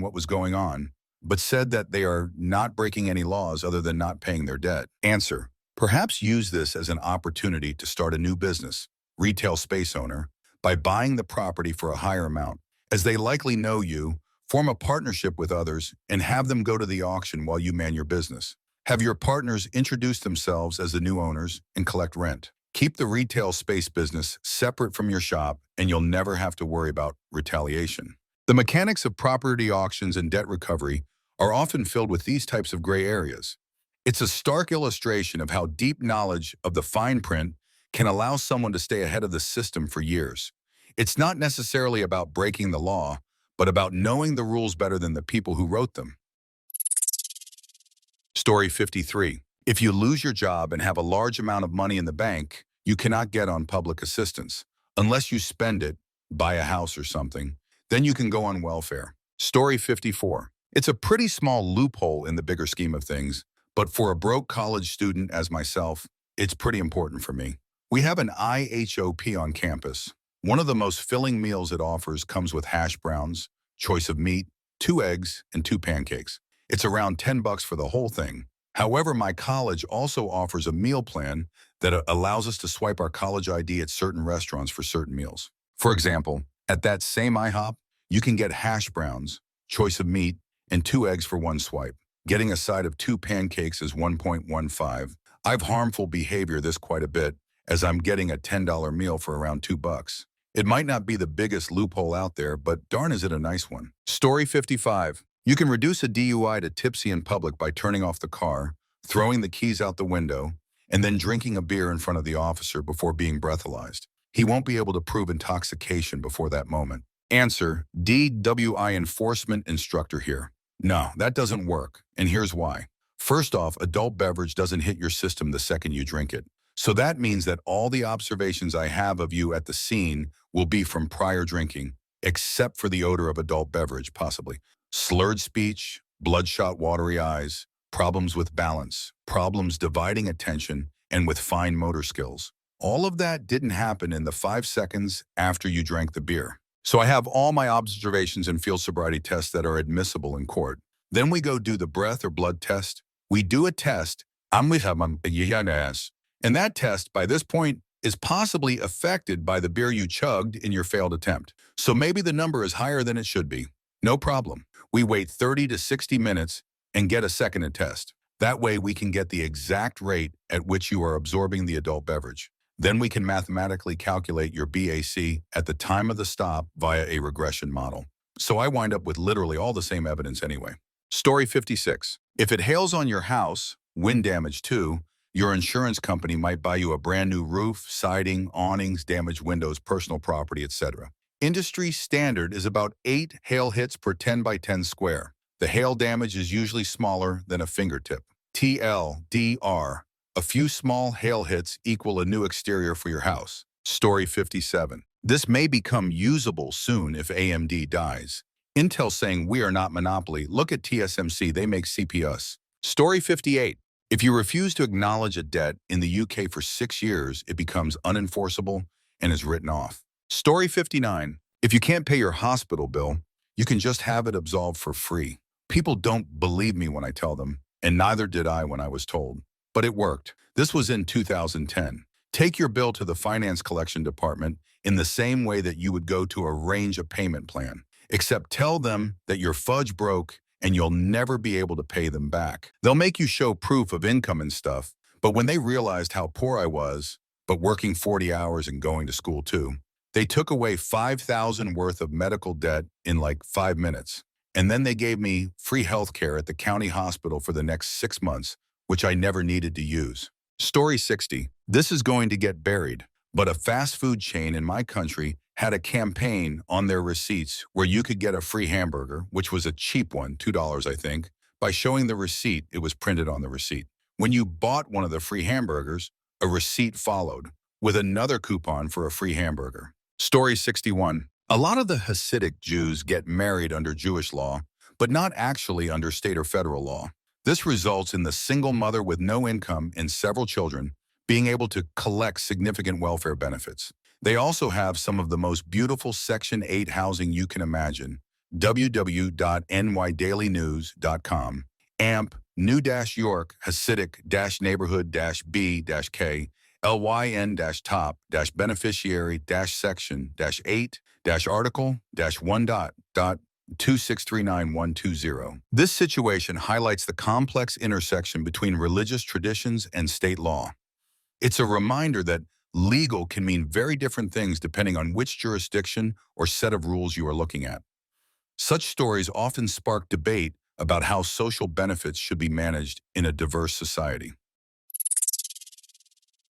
what was going on, but said that they are not breaking any laws other than not paying their debt. Answer. Perhaps use this as an opportunity to start a new business, retail space owner, by buying the property for a higher amount, as they likely know you Form a partnership with others and have them go to the auction while you man your business. Have your partners introduce themselves as the new owners and collect rent. Keep the retail space business separate from your shop, and you'll never have to worry about retaliation. The mechanics of property auctions and debt recovery are often filled with these types of gray areas. It's a stark illustration of how deep knowledge of the fine print can allow someone to stay ahead of the system for years. It's not necessarily about breaking the law, but about knowing the rules better than the people who wrote them. Story 53. If you lose your job and have a large amount of money in the bank, you cannot get on public assistance. Unless you spend it, buy a house or something, then you can go on welfare. Story 54. It's a pretty small loophole in the bigger scheme of things, but for a broke college student as myself, it's pretty important for me. We have an IHOP on campus. One of the most filling meals it offers comes with hash browns, choice of meat, 2 eggs, and 2 pancakes. It's around $10 for the whole thing. However, my college also offers a meal plan that allows us to swipe our college ID at certain restaurants for certain meals. For example, at that same IHOP, you can get hash browns, choice of meat, and 2 eggs for 1 swipe. Getting a side of 2 pancakes is 1.15. I've harmful behavior this quite a bit, as I'm getting a $10 meal for around $2. It might not be the biggest loophole out there, but darn is it a nice one. Story 55. You can reduce a DUI to tipsy in public by turning off the car, throwing the keys out the window, and then drinking a beer in front of the officer before being breathalyzed. He won't be able to prove intoxication before that moment. Answer: DWI enforcement instructor here. No, that doesn't work, and here's why. First off, adult beverage doesn't hit your system the second you drink it. So that means that all the observations I have of you at the scene will be from prior drinking, except for the odor of adult beverage, possibly. Slurred speech, bloodshot watery eyes, problems with balance, problems dividing attention, and with fine motor skills. All of that didn't happen in the 5 seconds after you drank the beer. So I have all my observations and field sobriety tests that are admissible in court. Then we go do the breath or blood test. We do a test, and that test, by this point, is possibly affected by the beer you chugged in your failed attempt. So maybe the number is higher than it should be. No problem. We wait 30 to 60 minutes and get a second test. That way we can get the exact rate at which you are absorbing the adult beverage. Then we can mathematically calculate your BAC at the time of the stop via a regression model. So I wind up with literally all the same evidence anyway. Story 56. If it hails on your house, wind damage too, your insurance company might buy you a brand new roof, siding, awnings, damaged windows, personal property, etc. Industry standard is about 8 hail hits per 10 by 10 square. The hail damage is usually smaller than a fingertip. TLDR. A few small hail hits equal a new exterior for your house. Story 57. This may become usable soon if AMD dies. Intel saying we are not monopoly. Look at TSMC, they make CPUs. Story 58. If you refuse to acknowledge a debt in the UK for 6 years, it becomes unenforceable and is written off. Story 59. If you can't pay your hospital bill, you can just have it absolved for free. People don't believe me when I tell them, and neither did I when I was told. But it worked. This was in 2010. Take your bill to the finance collection department in the same way that you would go to arrange a payment plan, except tell them that you're fudge broke and you'll never be able to pay them back. They'll make you show proof of income and stuff, but when they realized how poor I was, but working 40 hours and going to school too, they took away $5,000 worth of medical debt in like 5 minutes. And then they gave me free health care at the county hospital for the next 6 months, which I never needed to use. Story 60. This is going to get buried, but a fast food chain in my country had a campaign on their receipts where you could get a free hamburger, which was a cheap one, $2 I think, by showing the receipt. It was printed on the receipt. When you bought one of the free hamburgers, a receipt followed with another coupon for a free hamburger. Story 61. A lot of the Hasidic Jews get married under Jewish law, but not actually under state or federal law. This results in the single mother with no income and several children being able to collect significant welfare benefits. They also have some of the most beautiful Section 8 housing you can imagine. www.nydailynews.com. AMP, New-York, Hasidic-neighborhood-B-K, LYN-top-beneficiary-section-8-article-1. 2639120. This situation highlights the complex intersection between religious traditions and state law. It's a reminder that legal can mean very different things depending on which jurisdiction or set of rules you are looking at. Such stories often spark debate about how social benefits should be managed in a diverse society.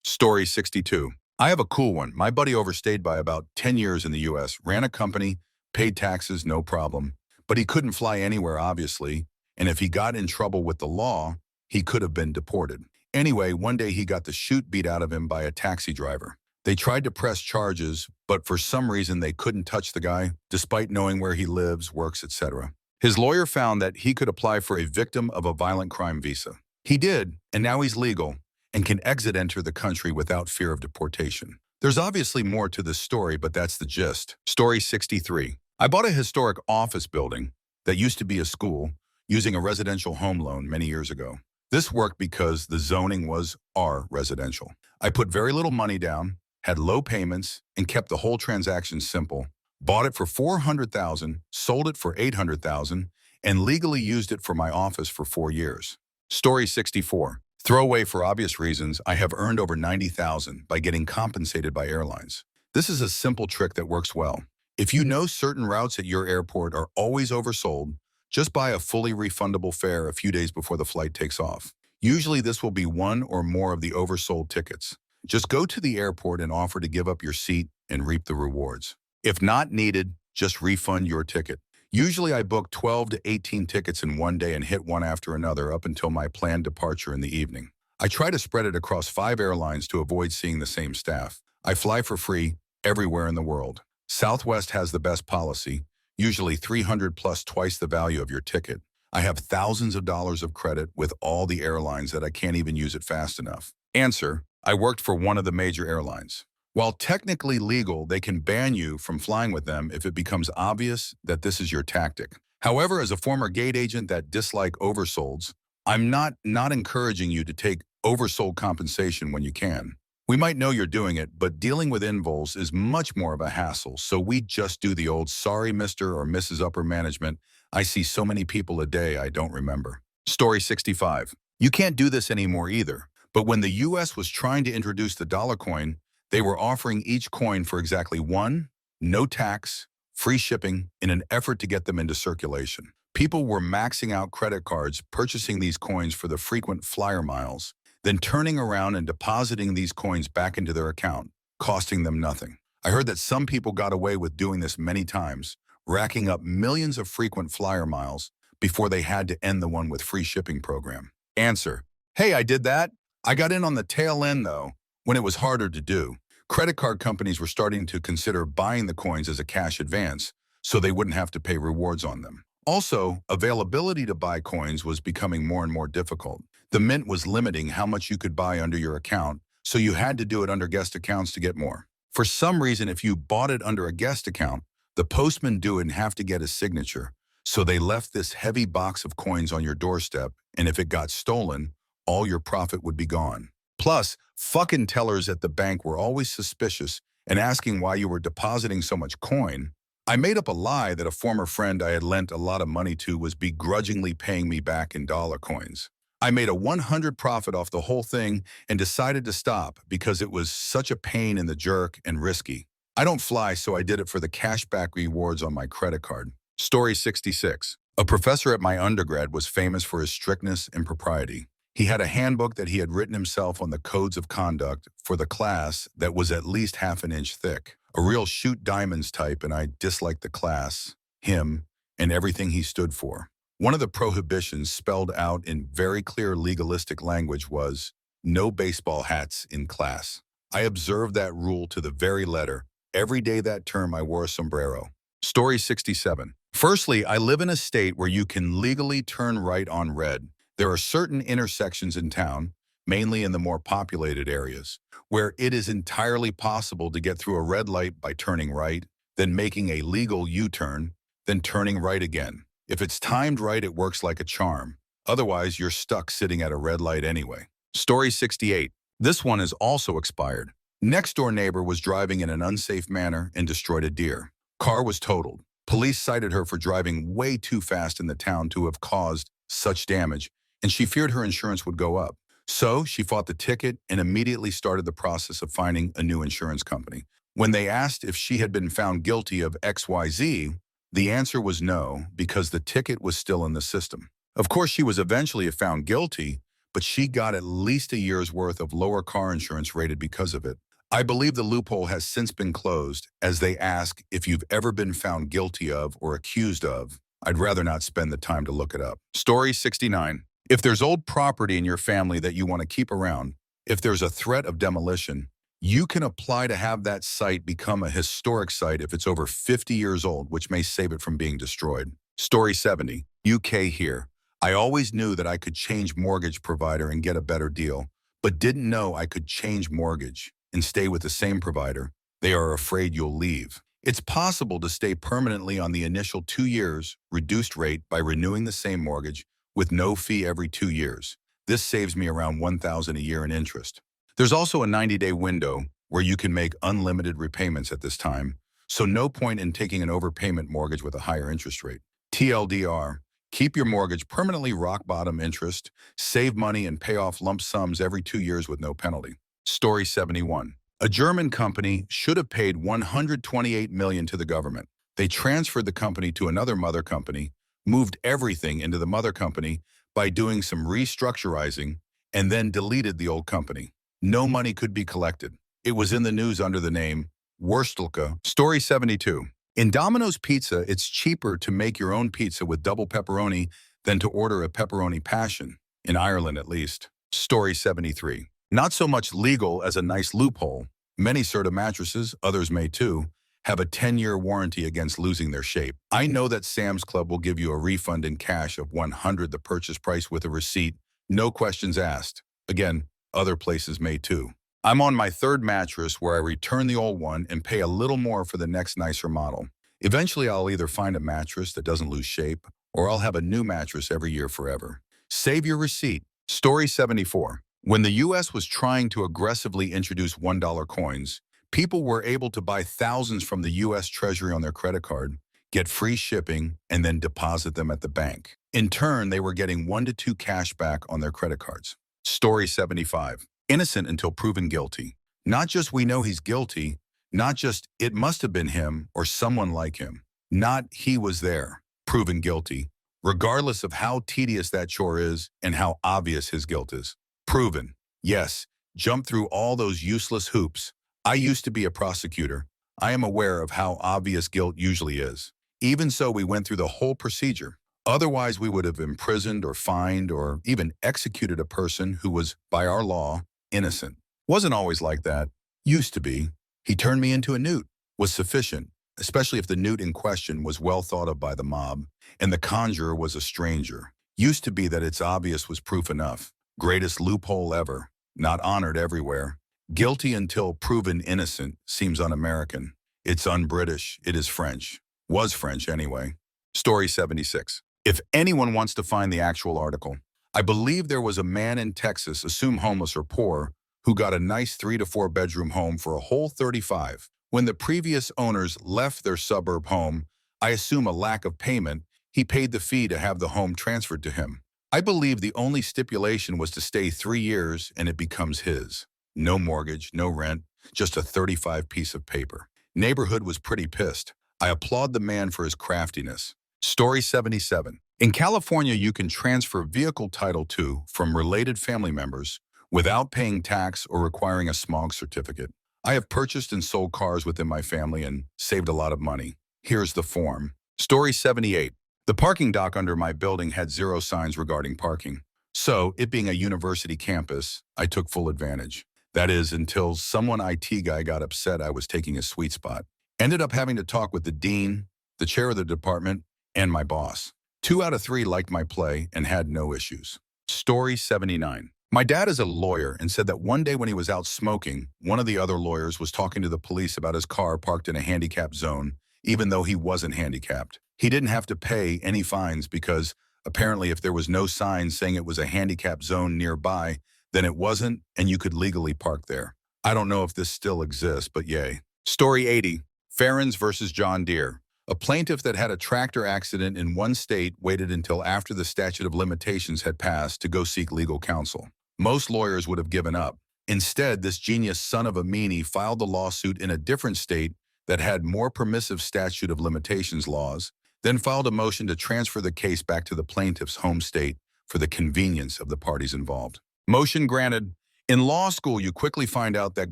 Story 62. I have a cool one. My buddy overstayed by about 10 years in the US, ran a company, paid taxes, no problem. But he couldn't fly anywhere, obviously, and if he got in trouble with the law, he could have been deported. Anyway, one day he got the chute beat out of him by a taxi driver. They tried to press charges, but for some reason they couldn't touch the guy, despite knowing where he lives, works, etc. His lawyer found that he could apply for a victim of a violent crime visa. He did, and now he's legal and can enter the country without fear of deportation. There's obviously more to this story, but that's the gist. Story 63. I bought a historic office building that used to be a school using a residential home loan many years ago. This worked because the zoning was R residential. I put very little money down, had low payments, and kept the whole transaction simple. Bought it for $400,000, sold it for $800,000, and legally used it for my office for 4 years. Story 64. Throwaway for obvious reasons, I have earned over $90,000 by getting compensated by airlines. This is a simple trick that works well. If you know certain routes at your airport are always oversold, just buy a fully refundable fare a few days before the flight takes off. Usually this will be one or more of the oversold tickets. Just go to the airport and offer to give up your seat and reap the rewards. If not needed, just refund your ticket. Usually I book 12 to 18 tickets in one day and hit one after another up until my planned departure in the evening. I try to spread it across 5 airlines to avoid seeing the same staff. I fly for free everywhere in the world. Southwest has the best policy, usually $300 plus twice the value of your ticket. I have thousands of dollars of credit with all the airlines that I can't even use it fast enough. Answer: I worked for one of the major airlines. While technically legal, they can ban you from flying with them if it becomes obvious that this is your tactic. However, as a former gate agent that dislike oversolds, I'm not encouraging you to take oversold compensation when you can. We might know you're doing it, but dealing with invols is much more of a hassle, so we just do the old sorry Mr. or Mrs. Upper Management. I see so many people a day I don't remember. Story 65. You can't do this anymore either, but when the US was trying to introduce the dollar coin, they were offering each coin for exactly one, no tax, free shipping in an effort to get them into circulation. People were maxing out credit cards, purchasing these coins for the frequent flyer miles, then turning around and depositing these coins back into their account, costing them nothing. I heard that some people got away with doing this many times, racking up millions of frequent flyer miles before they had to end the one with free shipping program. Answer: hey, I did that. I got in on the tail end though, when it was harder to do. Credit card companies were starting to consider buying the coins as a cash advance so they wouldn't have to pay rewards on them. Also, availability to buy coins was becoming more and more difficult. The mint was limiting how much you could buy under your account, so you had to do it under guest accounts to get more. For some reason, if you bought it under a guest account, the postman didn't have to get a signature, so they left this heavy box of coins on your doorstep, and if it got stolen, all your profit would be gone. Plus, fucking tellers at the bank were always suspicious and asking why you were depositing so much coin. I made up a lie that a former friend I had lent a lot of money to was begrudgingly paying me back in dollar coins. I made a 100 profit off the whole thing and decided to stop because it was such a pain in the jerk and risky. I don't fly, so I did it for the cashback rewards on my credit card. Story 66. A professor at my undergrad was famous for his strictness and propriety. He had a handbook that he had written himself on the codes of conduct for the class that was at least half an inch thick. A real shoot diamonds type, and I disliked the class, him, and everything he stood for. One of the prohibitions spelled out in very clear legalistic language was, no baseball hats in class. I observed that rule to the very letter. Every day that term I wore a sombrero. Story 67. Firstly, I live in a state where you can legally turn right on red. There are certain intersections in town, mainly in the more populated areas, where it is entirely possible to get through a red light by turning right, then making a legal U-turn, then turning right again. If it's timed right, it works like a charm. Otherwise, you're stuck sitting at a red light anyway. Story 68. This one is also expired. Next door neighbor was driving in an unsafe manner and destroyed a deer. Car was totaled. Police cited her for driving way too fast in the town to have caused such damage, and she feared her insurance would go up. So she fought the ticket and immediately started the process of finding a new insurance company. When they asked if she had been found guilty of XYZ, the answer was no, because the ticket was still in the system. Of course, she was eventually found guilty, but she got at least a year's worth of lower car insurance rated because of it. I believe the loophole has since been closed, as they ask if you've ever been found guilty of or accused of. I'd rather not spend the time to look it up. Story 69. If there's old property in your family that you want to keep around, if there's a threat of demolition, you can apply to have that site become a historic site if it's over 50 years old, which may save it from being destroyed. Story 70. UK here. I always knew that I could change mortgage provider and get a better deal, but didn't know I could change mortgage and stay with the same provider. They are afraid you'll leave. It's possible to stay permanently on the initial 2 years reduced rate by renewing the same mortgage with no fee every 2 years. This saves me around $1,000 a year in interest. There's also a 90-day window where you can make unlimited repayments at this time, so no point in taking an overpayment mortgage with a higher interest rate. TLDR, keep your mortgage permanently rock bottom interest, save money and pay off lump sums every 2 years with no penalty. Story 71. A German company should have paid $128 million to the government. They transferred the company to another mother company, moved everything into the mother company by doing some restructurizing, and then deleted the old company. No money could be collected. It was in the news under the name Wurstelka. Story 72. In Domino's Pizza, it's cheaper to make your own pizza with double pepperoni than to order a pepperoni passion, in Ireland at least. Story 73. Not so much legal as a nice loophole. Many Serta mattresses, others may too, have a 10-year warranty against losing their shape. I know that Sam's Club will give you a refund in cash of $100 the purchase price with a receipt, no questions asked. Again, other places may too. I'm on my third mattress where I return the old one and pay a little more for the next nicer model. Eventually, I'll either find a mattress that doesn't lose shape, or I'll have a new mattress every year forever. Save your receipt. Story 74. When the U.S. was trying to aggressively introduce $1 coins, people were able to buy thousands from the U.S. Treasury on their credit card, get free shipping, and then deposit them at the bank. In turn, they were getting 1 to 2 cash back on their credit cards. Story 75. Innocent until proven guilty. Not just we know he's guilty, not just it must have been him or someone like him. Not he was there, proven guilty, regardless of how tedious that chore is and how obvious his guilt is. Proven. Yes, jump through all those useless hoops. I used to be a prosecutor. I am aware of how obvious guilt usually is. Even so, we went through the whole procedure. Otherwise, we would have imprisoned or fined or even executed a person who was, by our law, innocent. Wasn't always like that. Used to be. He turned me into a newt. Was sufficient, especially if the newt in question was well thought of by the mob, and the conjurer was a stranger. Used to be that it's obvious was proof enough. Greatest loophole ever. Not honored everywhere. Guilty until proven innocent seems un-American. It's un-British. It is French. Was French anyway. Story 76. If anyone wants to find the actual article, I believe there was a man in Texas, assume homeless or poor, who got a nice 3 to 4 bedroom home for a whole $35. When the previous owners left their suburb home, I assume a lack of payment, he paid the fee to have the home transferred to him. I believe the only stipulation was to stay 3 years and it becomes his. No mortgage, no rent, just a 35 piece of paper. Neighborhood was pretty pissed. I applaud the man for his craftiness. Story 77. In California, you can transfer vehicle title to from related family members without paying tax or requiring a smog certificate. I have purchased and sold cars within my family and saved a lot of money. Here's the form. Story 78. The parking dock under my building had 0 signs regarding parking. So, it being a university campus, I took full advantage. That is, until someone IT guy got upset I was taking a sweet spot. Ended up having to talk with the dean, the chair of the department, and my boss. 2 out of 3 liked my play and had no issues. Story 79. My dad is a lawyer and said that one day when he was out smoking, one of the other lawyers was talking to the police about his car parked in a handicapped zone, even though he wasn't handicapped. He didn't have to pay any fines because apparently if there was no sign saying it was a handicapped zone nearby, then it wasn't and you could legally park there. I don't know if this still exists, but yay. Story 80. Ferens versus John Deere. A plaintiff that had a tractor accident in one state waited until after the statute of limitations had passed to go seek legal counsel. Most lawyers would have given up. Instead, this genius son of a meanie filed the lawsuit in a different state that had more permissive statute of limitations laws, then filed a motion to transfer the case back to the plaintiff's home state for the convenience of the parties involved. Motion granted. In law school, you quickly find out that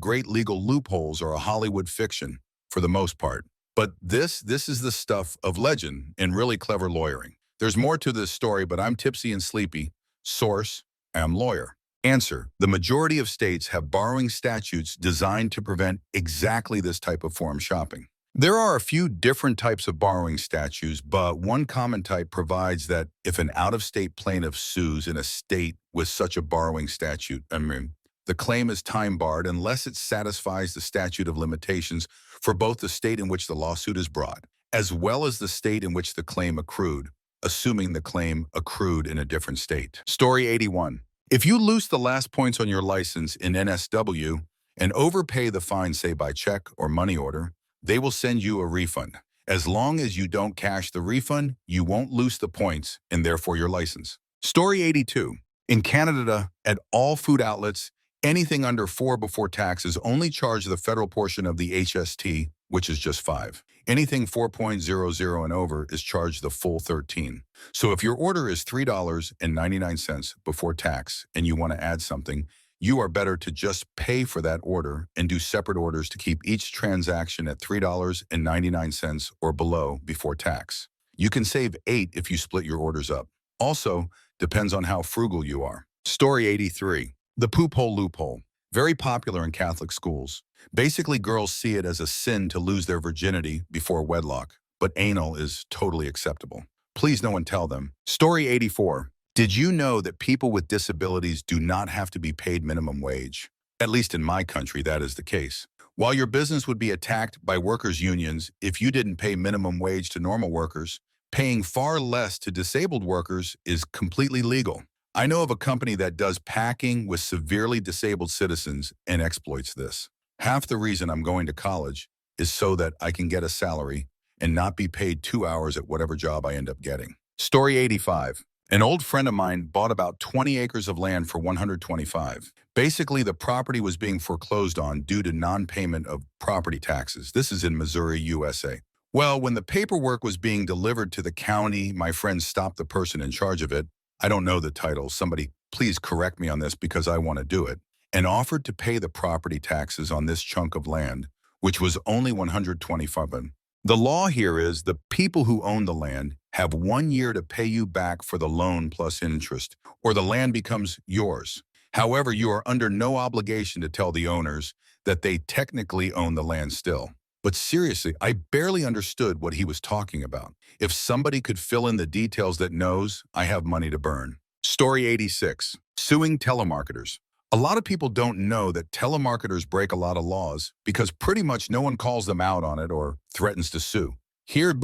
great legal loopholes are a Hollywood fiction, for the most part. But this is the stuff of legend and really clever lawyering. There's more to this story, but I'm tipsy and sleepy. Source, am lawyer. Answer, the majority of states have borrowing statutes designed to prevent exactly this type of forum shopping. There are a few different types of borrowing statutes, but one common type provides that if an out-of-state plaintiff sues in a state with such a borrowing statute, the claim is time-barred unless it satisfies the statute of limitations for both the state in which the lawsuit is brought, as well as the state in which the claim accrued, assuming the claim accrued in a different state. Story 81. If you lose the last points on your license in NSW and overpay the fine, say by check or money order, they will send you a refund. As long as you don't cash the refund, you won't lose the points and therefore your license. Story 82. In Canada, at all food outlets, anything under 4 before tax is only charged the federal portion of the HST, which is just 5. Anything 4.00 and over is charged the full 13. So if your order is $3.99 before tax and you want to add something, you are better to just pay for that order and do separate orders to keep each transaction at $3.99 or below before tax. You can save 8 if you split your orders up. Also, depends on how frugal you are. Story 83. The poop hole loophole. Very popular in Catholic schools. Basically, girls see it as a sin to lose their virginity before wedlock, but anal is totally acceptable. Please no one tell them. Story 84. Did you know that people with disabilities do not have to be paid minimum wage? At least in my country, that is the case. While your business would be attacked by workers' unions if you didn't pay minimum wage to normal workers, paying far less to disabled workers is completely legal. I know of a company that does packing with severely disabled citizens and exploits this. Half the reason I'm going to college is so that I can get a salary and not be paid 2 hours at whatever job I end up getting. Story 85. An old friend of mine bought about 20 acres of land for $125. Basically, the property was being foreclosed on due to non-payment of property taxes. This is in Missouri, USA. Well, when the paperwork was being delivered to the county, my friend stopped the person in charge of it. I don't know the title. Somebody please correct me on this because I want to do it. And offered to pay the property taxes on this chunk of land, which was only $125. The law here is the people who own the land have 1 year to pay you back for the loan plus interest, or the land becomes yours. However, you are under no obligation to tell the owners that they technically own the land still. But seriously, I barely understood what he was talking about. If somebody could fill in the details that knows, I have money to burn. Story 86. Suing telemarketers. A lot of people don't know that telemarketers break a lot of laws because pretty much no one calls them out on it or threatens to sue. Here,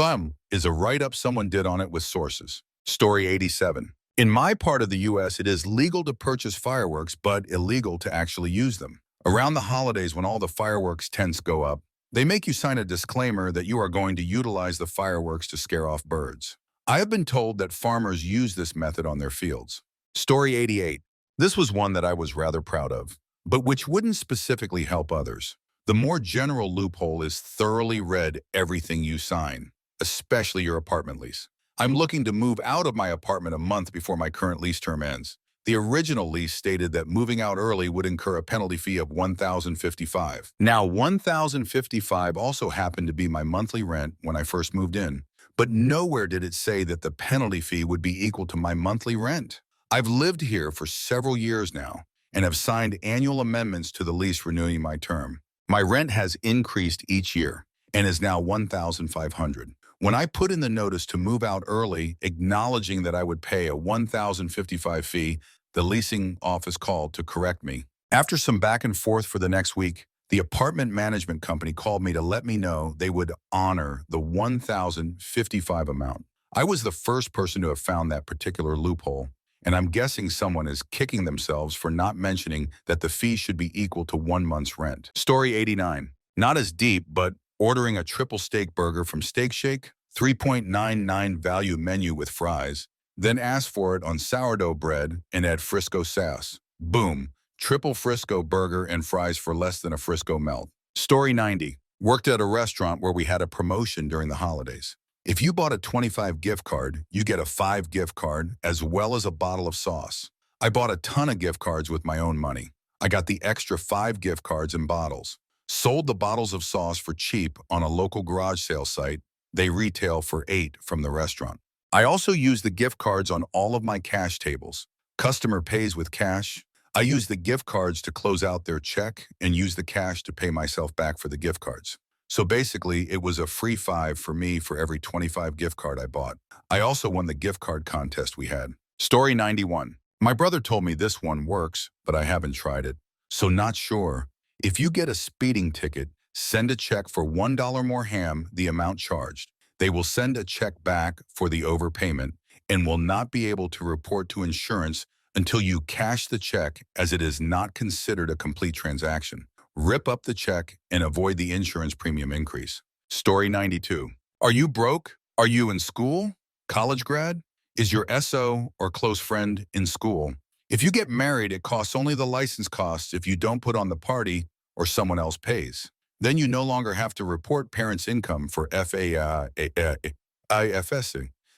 is a write-up someone did on it with sources. Story 87. In my part of the U.S., it is legal to purchase fireworks, but illegal to actually use them. Around the holidays when all the fireworks tents go up, they make you sign a disclaimer that you are going to utilize the fireworks to scare off birds. I have been told that farmers use this method on their fields. Story 88. This was one that I was rather proud of, but which wouldn't specifically help others. The more general loophole is thoroughly read everything you sign, especially your apartment lease. I'm looking to move out of my apartment a month before my current lease term ends. The original lease stated that moving out early would incur a penalty fee of $1,055. Now, $1,055 also happened to be my monthly rent when I first moved in, but nowhere did it say that the penalty fee would be equal to my monthly rent. I've lived here for several years now and have signed annual amendments to the lease renewing my term. My rent has increased each year and is now $1,500. When I put in the notice to move out early, acknowledging that I would pay a $1,055 fee, the leasing office called to correct me. After some back and forth for the next week, the apartment management company called me to let me know they would honor the $1,055 amount. I was the first person to have found that particular loophole, and I'm guessing someone is kicking themselves for not mentioning that the fee should be equal to 1 month's rent. Story 89. Not as deep, but ordering a triple steak burger from Steak Shake, 3.99 value menu with fries, then ask for it on sourdough bread and add Frisco sauce. Boom, triple Frisco burger and fries for less than a Frisco melt. Story 90. Worked at a restaurant where we had a promotion during the holidays. If you bought a 25 gift card, you get a 5 gift card as well as a bottle of sauce. I bought a ton of gift cards with my own money. I got the extra 5 gift cards and bottles. Sold the bottles of sauce for cheap on a local garage sale site. They retail for 8 from the restaurant. I also use the gift cards on all of my cash tables. Customer pays with cash. I use the gift cards to close out their check and use the cash to pay myself back for the gift cards. So basically, it was a free 5 for me for every 25 gift card I bought. I also won the gift card contest we had. Story 91. My brother told me this one works, but I haven't tried it. So not sure. If you get a speeding ticket, send a check for $1 more ham the amount charged. They will send a check back for the overpayment and will not be able to report to insurance until you cash the check, as it is not considered a complete transaction. Rip up the check and avoid the insurance premium increase. Story 92. Are you broke? Are you in school? College grad? Is your SO or close friend in school? If you get married, it costs only the license costs if you don't put on the party or someone else pays. Then you no longer have to report parents' income for FAIFS.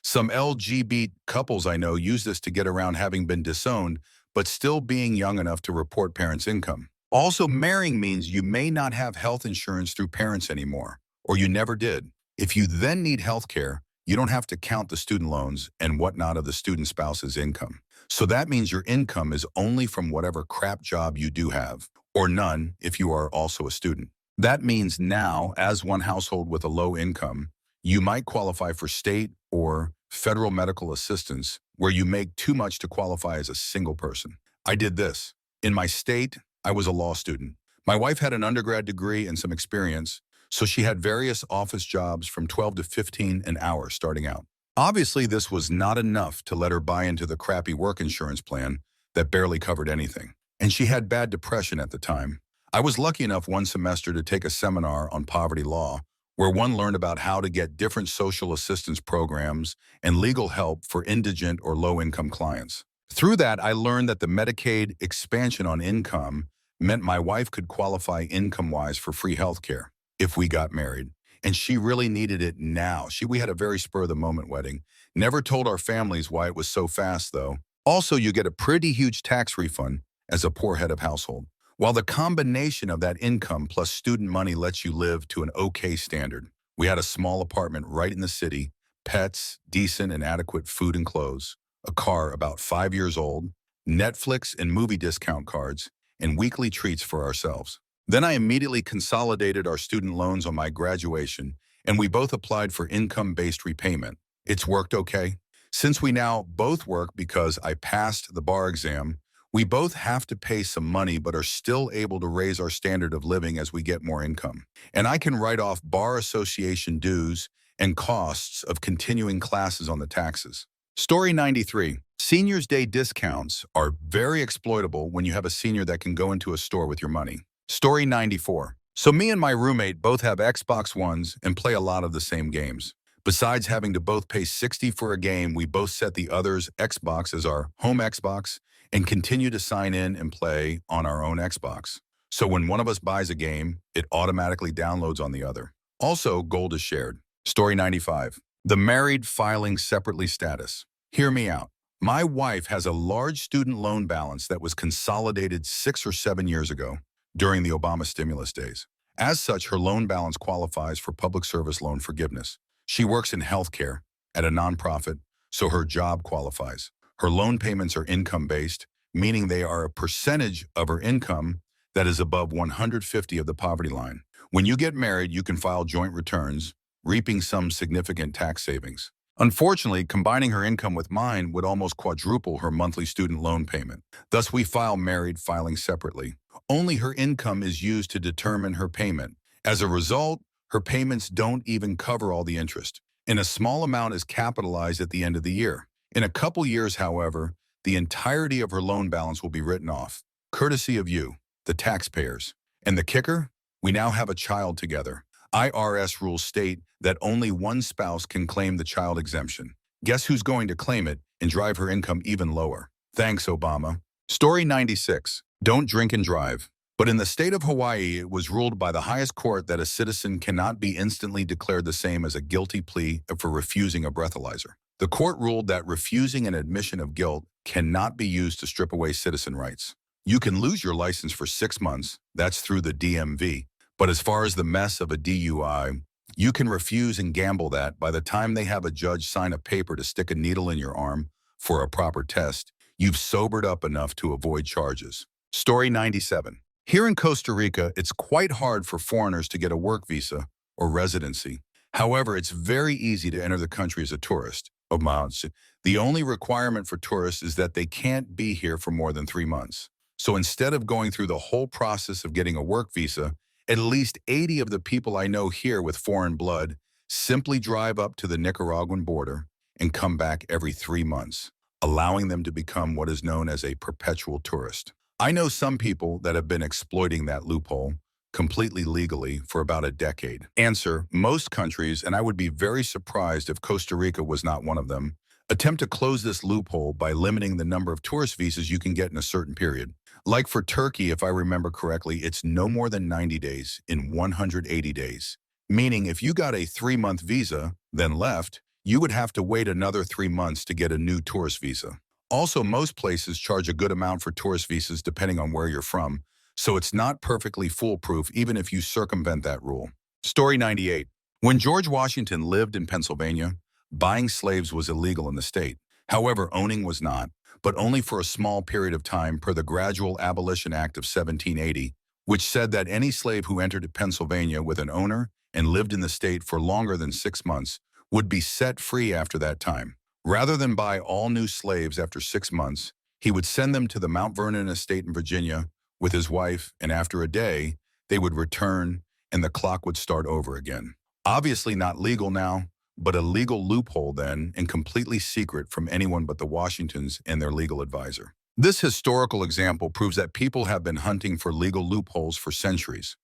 Some LGBT couples I know use this to get around having been disowned, but still being young enough to report parents' income. Also, marrying means you may not have health insurance through parents anymore, or you never did. If you then need health care, you don't have to count the student loans and whatnot of the student spouse's income. So that means your income is only from whatever crap job you do have, or none if you are also a student. That means now, as one household with a low income, you might qualify for state or federal medical assistance where you make too much to qualify as a single person. I did this. In my state, I was a law student. My wife had an undergrad degree and some experience, so she had various office jobs from 12 to 15 an hour starting out. Obviously, this was not enough to let her buy into the crappy work insurance plan that barely covered anything. And she had bad depression at the time. I was lucky enough one semester to take a seminar on poverty law, where one learned about how to get different social assistance programs and legal help for indigent or low-income clients. Through that, I learned that the Medicaid expansion on income meant my wife could qualify income-wise for free health care if we got married. And she really needed it now. We had a very spur-of-the-moment wedding. Never told our families why it was so fast, though. Also, you get a pretty huge tax refund as a poor head of household, while the combination of that income plus student money lets you live to an okay standard. We had a small apartment right in the city, pets, decent and adequate food and clothes, a car about 5 years old, Netflix and movie discount cards, and weekly treats for ourselves. Then I immediately consolidated our student loans on my graduation, and we both applied for income-based repayment. It's worked okay. Since we now both work because I passed the bar exam, we both have to pay some money but are still able to raise our standard of living as we get more income. And I can write off bar association dues and costs of continuing classes on the taxes. Story 93. Seniors' Day discounts are very exploitable when you have a senior that can go into a store with your money. Story 94. So me and my roommate both have Xbox Ones and play a lot of the same games. Besides having to both pay $60 for a game, we both set the other's Xbox as our home Xbox and continue to sign in and play on our own Xbox. So when one of us buys a game, it automatically downloads on the other. Also, gold is shared. Story 95. The married filing separately status. Hear me out. My wife has a large student loan balance that was consolidated 6 or 7 years ago during the Obama stimulus days. As such, her loan balance qualifies for public service loan forgiveness. She works in healthcare at a nonprofit, so her job qualifies. Her loan payments are income-based, meaning they are a percentage of her income that is above 150 of the poverty line. When you get married, you can file joint returns, reaping some significant tax savings. Unfortunately, combining her income with mine would almost quadruple her monthly student loan payment. Thus, we file married filing separately. Only her income is used to determine her payment. As a result, her payments don't even cover all the interest, and a small amount is capitalized at the end of the year. In a couple years, however, the entirety of her loan balance will be written off, courtesy of you, the taxpayers. And the kicker? We now have a child together. IRS rules state that only one spouse can claim the child exemption. Guess who's going to claim it and drive her income even lower? Thanks, Obama. Story 96. Don't drink and drive. But in the state of Hawaii, it was ruled by the highest court that a citizen cannot be instantly declared the same as a guilty plea for refusing a breathalyzer. The court ruled that refusing an admission of guilt cannot be used to strip away citizen rights. You can lose your license for 6 months, that's through the DMV. But as far as the mess of a DUI, you can refuse and gamble that by the time they have a judge sign a paper to stick a needle in your arm for a proper test, you've sobered up enough to avoid charges. Story 97. Here in Costa Rica, it's quite hard for foreigners to get a work visa or residency. However, it's very easy to enter the country as a tourist. The only requirement for tourists is that they can't be here for more than 3 months. So instead of going through the whole process of getting a work visa, at least 80 of the people I know here with foreign blood simply drive up to the Nicaraguan border and come back every 3 months, allowing them to become what is known as a perpetual tourist. I know some people that have been exploiting that loophole completely legally for about a decade. Answer: most countries, and I would be very surprised if Costa Rica was not one of them, attempt to close this loophole by limiting the number of tourist visas you can get in a certain period. Like for Turkey, if I remember correctly, it's no more than 90 days in 180 days. Meaning if you got a 3-month visa, then left, you would have to wait another 3 months to get a new tourist visa. Also, most places charge a good amount for tourist visas depending on where you're from, so it's not perfectly foolproof even if you circumvent that rule. Story 98. When George Washington lived in Pennsylvania, buying slaves was illegal in the state. However, owning was not, but only for a small period of time per the Gradual Abolition Act of 1780, which said that any slave who entered Pennsylvania with an owner and lived in the state for longer than 6 months would be set free after that time. Rather than buy all new slaves after 6 months, he would send them to the Mount Vernon estate in Virginia with his wife, and after a day, they would return and the clock would start over again. Obviously not legal now, but a legal loophole then, and completely secret from anyone but the Washingtons and their legal advisor. This historical example proves that people have been hunting for legal loopholes for centuries.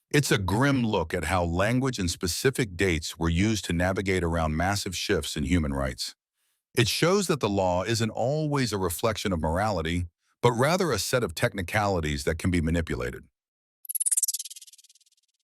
It's a grim look at how language and specific dates were used to navigate around massive shifts in human rights. It shows that the law isn't always a reflection of morality, but rather a set of technicalities that can be manipulated.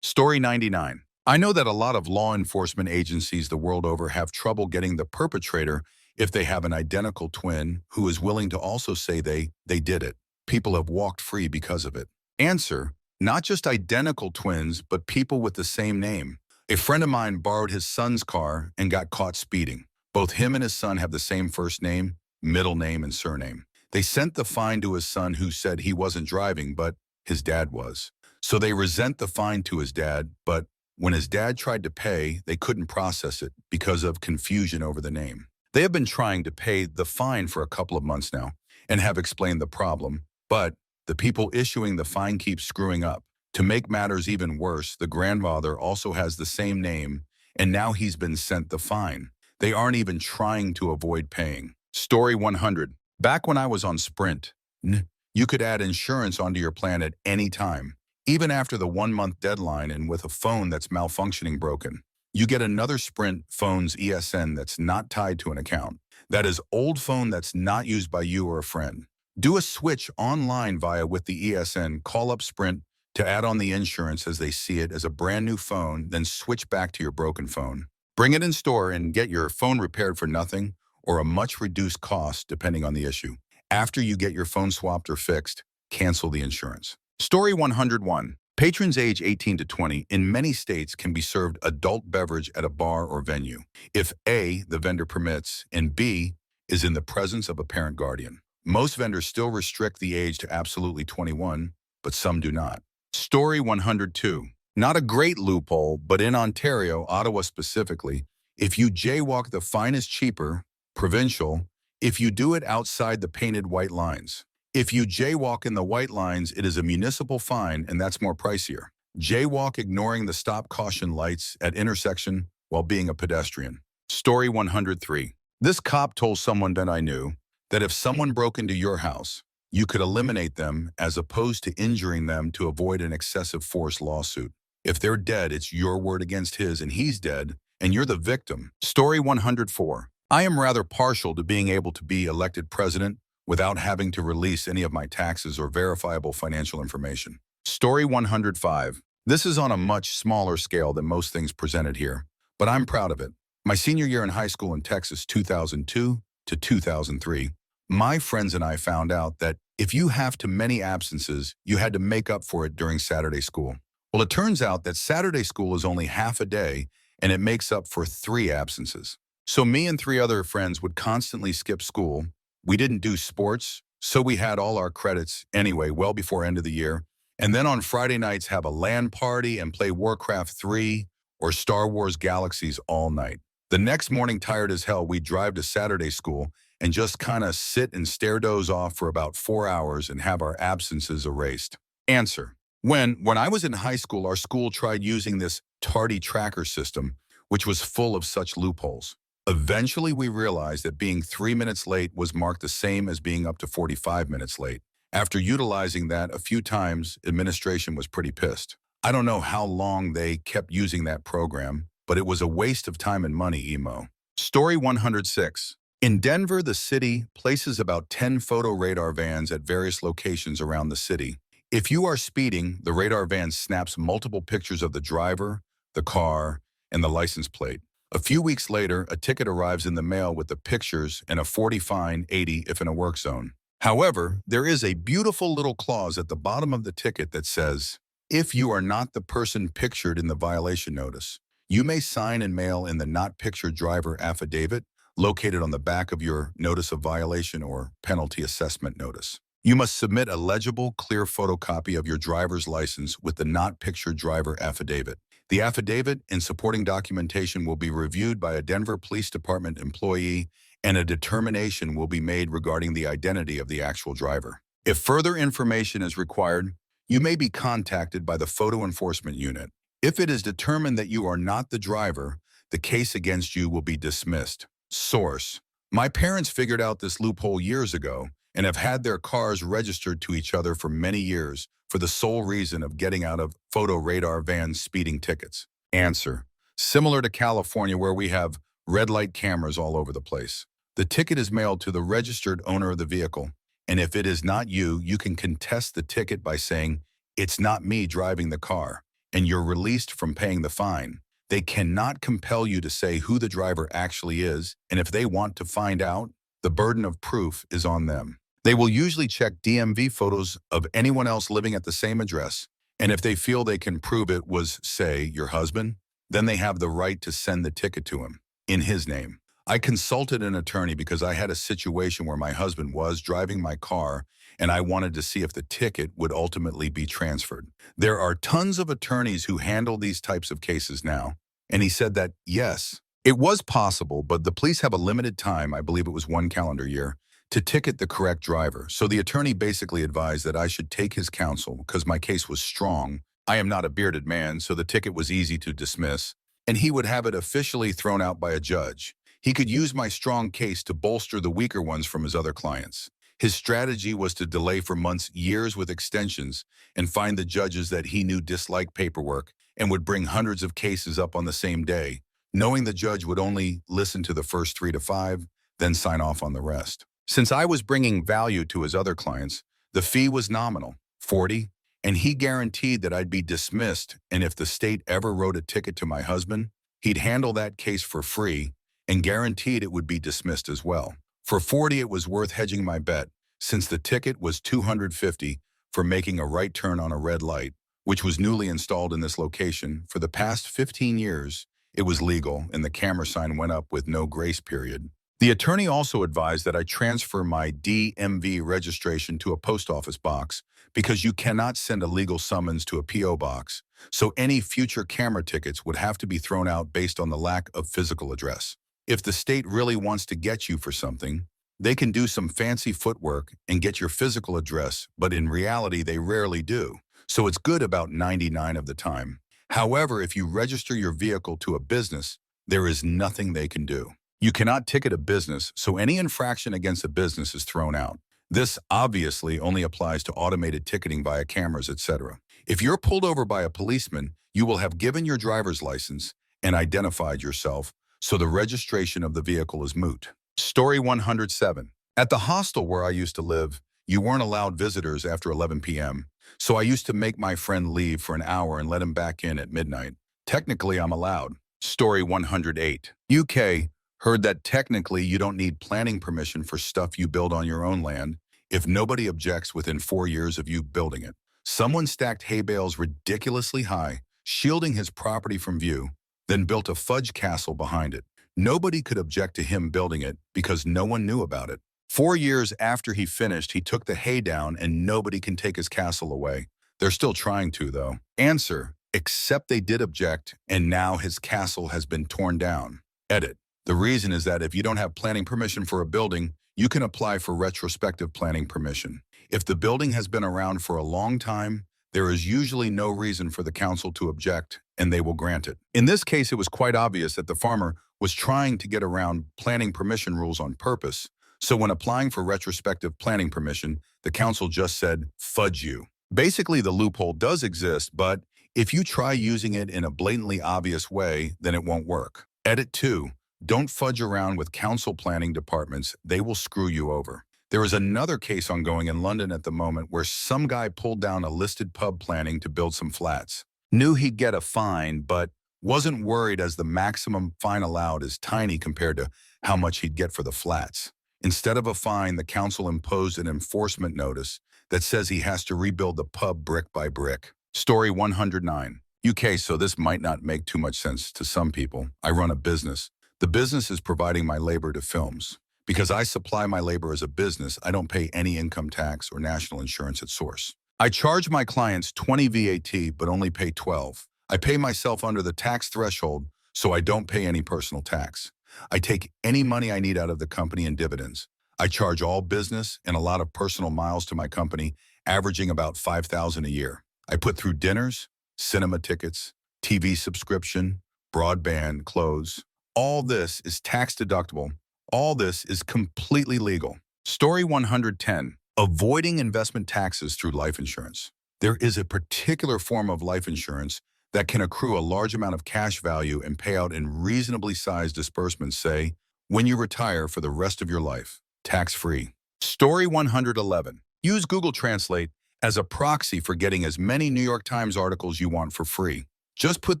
Story 99. I know that a lot of law enforcement agencies the world over have trouble getting the perpetrator if they have an identical twin who is willing to also say they did it. People have walked free because of it. Answer: not just identical twins, but people with the same name. A friend of mine borrowed his son's car and got caught speeding. Both him and his son have the same first name, middle name, and surname. They sent the fine to his son, who said he wasn't driving, but his dad was. So they resent the fine to his dad, but when his dad tried to pay, they couldn't process it because of confusion over the name. They have been trying to pay the fine for a couple of months now and have explained the problem, but the people issuing the fine keep screwing up. To make matters even worse, the grandfather also has the same name, and now he's been sent the fine. They aren't even trying to avoid paying. Story 100. Back when I was on Sprint, you could add insurance onto your plan at any time, even after the 1-month deadline, and with a phone that's malfunctioning broken. You get another Sprint phone's ESN that's not tied to an account. That is old phone that's not used by you or a friend. Do a switch online with the ESN, call up Sprint to add on the insurance as they see it as a brand new phone, then switch back to your broken phone. Bring it in store and get your phone repaired for nothing or a much reduced cost depending on the issue. After you get your phone swapped or fixed, cancel the insurance. Story 101. Patrons age 18 to 20 in many states can be served adult beverage at a bar or venue if A, the vendor permits, and B, is in the presence of a parent guardian. Most vendors still restrict the age to absolutely 21, but some do not. Story 102. Not a great loophole, but in Ontario, Ottawa specifically, if you jaywalk, the fine is cheaper, provincial, if you do it outside the painted white lines. If you jaywalk in the white lines, it is a municipal fine, and that's more pricier. Jaywalk ignoring the stop caution lights at intersection while being a pedestrian. Story 103. This cop told someone that I knew that if someone broke into your house, you could eliminate them as opposed to injuring them to avoid an excessive force lawsuit. If they're dead, it's your word against his and he's dead, and you're the victim. Story 104. I am rather partial to being able to be elected president without having to release any of my taxes or verifiable financial information. Story 105. This is on a much smaller scale than most things presented here, but I'm proud of it. My senior year in high school in Texas, 2002 to 2003, my friends and I found out that if you have too many absences, you had to make up for it during Saturday school. Well, it turns out that Saturday school is only half a day, and it makes up for 3 absences. So me and 3 other friends would constantly skip school. We didn't do sports, so we had all our credits anyway, well before end of the year. And then on Friday nights have a LAN party and play Warcraft 3 or Star Wars Galaxies all night. The next morning, tired as hell, we'd drive to Saturday school and just kind of sit and stare doze off for about 4 hours and have our absences erased. Answer. When I was in high school, our school tried using this tardy tracker system, which was full of such loopholes. Eventually, we realized that being 3 minutes late was marked the same as being up to 45 minutes late. After utilizing that a few times, administration was pretty pissed. I don't know how long they kept using that program, but it was a waste of time and money, emo. Story 106. In Denver, the city places about 10 photo radar vans at various locations around the city. If you are speeding, the radar van snaps multiple pictures of the driver, the car, and the license plate. A few weeks later, a ticket arrives in the mail with the pictures and a 40 fine, 80 if in a work zone. However, there is a beautiful little clause at the bottom of the ticket that says, if you are not the person pictured in the violation notice, you may sign and mail in the not pictured driver affidavit located on the back of your notice of violation or penalty assessment notice. You must submit a legible, clear photocopy of your driver's license with the not pictured driver affidavit. The affidavit and supporting documentation will be reviewed by a Denver Police Department employee, and a determination will be made regarding the identity of the actual driver. If further information is required, you may be contacted by the Photo Enforcement Unit. If it is determined that you are not the driver, the case against you will be dismissed. Source. My parents figured out this loophole years ago and have had their cars registered to each other for many years for the sole reason of getting out of photo radar van speeding tickets. Answer. Similar to California, where we have red light cameras all over the place. The ticket is mailed to the registered owner of the vehicle, and if it is not you, you can contest the ticket by saying, it's not me driving the car, and you're released from paying the fine. They cannot compel you to say who the driver actually is, and if they want to find out, the burden of proof is on them. They will usually check DMV photos of anyone else living at the same address, and if they feel they can prove it was, say, your husband, then they have the right to send the ticket to him, in his name. I consulted an attorney because I had a situation where my husband was driving my car and I wanted to see if the ticket would ultimately be transferred. There are tons of attorneys who handle these types of cases now, and he said that, yes, it was possible, but the police have a limited time, I believe it was 1 calendar year, to ticket the correct driver. So the attorney basically advised that I should take his counsel because my case was strong. I am not a bearded man, so the ticket was easy to dismiss, and he would have it officially thrown out by a judge. He could use my strong case to bolster the weaker ones from his other clients. His strategy was to delay for months, years with extensions, and find the judges that he knew disliked paperwork and would bring hundreds of cases up on the same day, knowing the judge would only listen to the first 3 to 5, then sign off on the rest. Since I was bringing value to his other clients, the fee was nominal, $40, and he guaranteed that I'd be dismissed, and if the state ever wrote a ticket to my husband, he'd handle that case for free and guaranteed it would be dismissed as well. For $40, it was worth hedging my bet, since the ticket was $250 for making a right turn on a red light, which was newly installed in this location. For the past 15 years, it was legal, and the camera sign went up with no grace period. The attorney also advised that I transfer my DMV registration to a post office box because you cannot send a legal summons to a P.O. box, so any future camera tickets would have to be thrown out based on the lack of physical address. If the state really wants to get you for something, they can do some fancy footwork and get your physical address, but in reality, they rarely do. So it's good about 99% of the time. However, if you register your vehicle to a business, there is nothing they can do. You cannot ticket a business, so any infraction against a business is thrown out. This obviously only applies to automated ticketing via cameras, etc. If you're pulled over by a policeman, you will have given your driver's license and identified yourself, so the registration of the vehicle is moot. Story 107. At the hostel where I used to live, you weren't allowed visitors after 11 p.m., so I used to make my friend leave for an hour and let him back in at midnight. Technically, I'm allowed. Story 108. UK heard that technically you don't need planning permission for stuff you build on your own land if nobody objects within 4 years of you building it. Someone stacked hay bales ridiculously high, shielding his property from view, then built a fudge castle behind it. Nobody could object to him building it because no one knew about it. 4 years after he finished, he took the hay down and nobody can take his castle away. They're still trying to, though. Answer: except they did object, and now his castle has been torn down. Edit: the reason is that if you don't have planning permission for a building, you can apply for retrospective planning permission. If the building has been around for a long time, there is usually no reason for the council to object, and they will grant it. In this case, it was quite obvious that the farmer was trying to get around planning permission rules on purpose, so when applying for retrospective planning permission, the council just said, fudge you. Basically, the loophole does exist, but if you try using it in a blatantly obvious way, then it won't work. Edit 2. Don't fudge around with council planning departments. They will screw you over. There is another case ongoing in London at the moment where some guy pulled down a listed pub planning to build some flats. Knew he'd get a fine, but wasn't worried as the maximum fine allowed is tiny compared to how much he'd get for the flats. Instead of a fine, the council imposed an enforcement notice that says he has to rebuild the pub brick by brick. Story 109. UK, so this might not make too much sense to some people. I run a business. The business is providing my labor to films. Because I supply my labor as a business, I don't pay any income tax or national insurance at source. I charge my clients 20 VAT, but only pay 12. I pay myself under the tax threshold, so I don't pay any personal tax. I take any money I need out of the company in dividends. I charge all business and a lot of personal miles to my company, averaging about $5,000 a year. I put through dinners, cinema tickets, TV subscription, broadband, clothes. All this is tax deductible. All this is completely legal. Story 110. Avoiding investment taxes through life insurance. There is a particular form of life insurance that can accrue a large amount of cash value and pay out in reasonably sized disbursements, say, when you retire for the rest of your life, tax-free. Story 111. Use Google Translate as a proxy for getting as many New York Times articles you want for free. Just put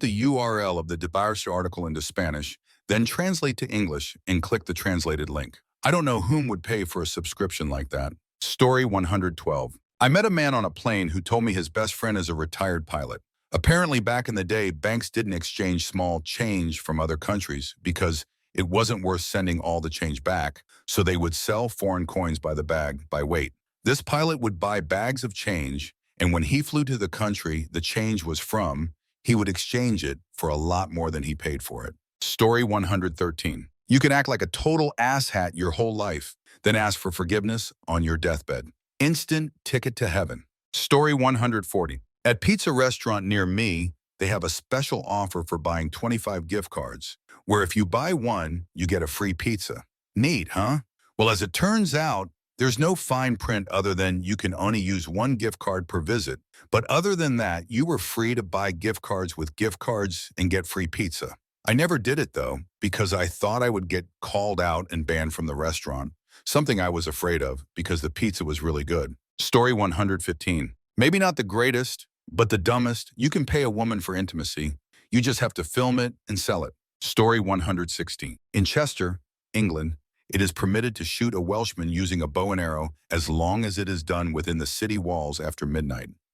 the URL of the Vancher article into Spanish, then translate to English and click the translated link. I don't know whom would pay for a subscription like that. Story 112. I met a man on a plane who told me his best friend is a retired pilot. Apparently, back in the day, banks didn't exchange small change from other countries because it wasn't worth sending all the change back, so they would sell foreign coins by the bag, by weight. This pilot would buy bags of change, and when he flew to the country the change was from, he would exchange it for a lot more than he paid for it. Story 113. You can act like a total asshat your whole life, then ask for forgiveness on your deathbed. Instant ticket to heaven. Story 140. At pizza restaurant near me, they have a special offer for buying 25 gift cards, where if you buy one, you get a free pizza. Neat, huh? Well, as it turns out, there's no fine print other than you can only use one gift card per visit. But other than that, you were free to buy gift cards with gift cards and get free pizza. I never did it, though, because I thought I would get called out and banned from the restaurant, something I was afraid of because the pizza was really good. Story 115. Maybe not the greatest, but the dumbest. You can pay a woman for intimacy. You just have to film it and sell it. Story 116. In Chester, England, it is permitted to shoot a Welshman using a bow and arrow as long as it is done within the city walls after midnight.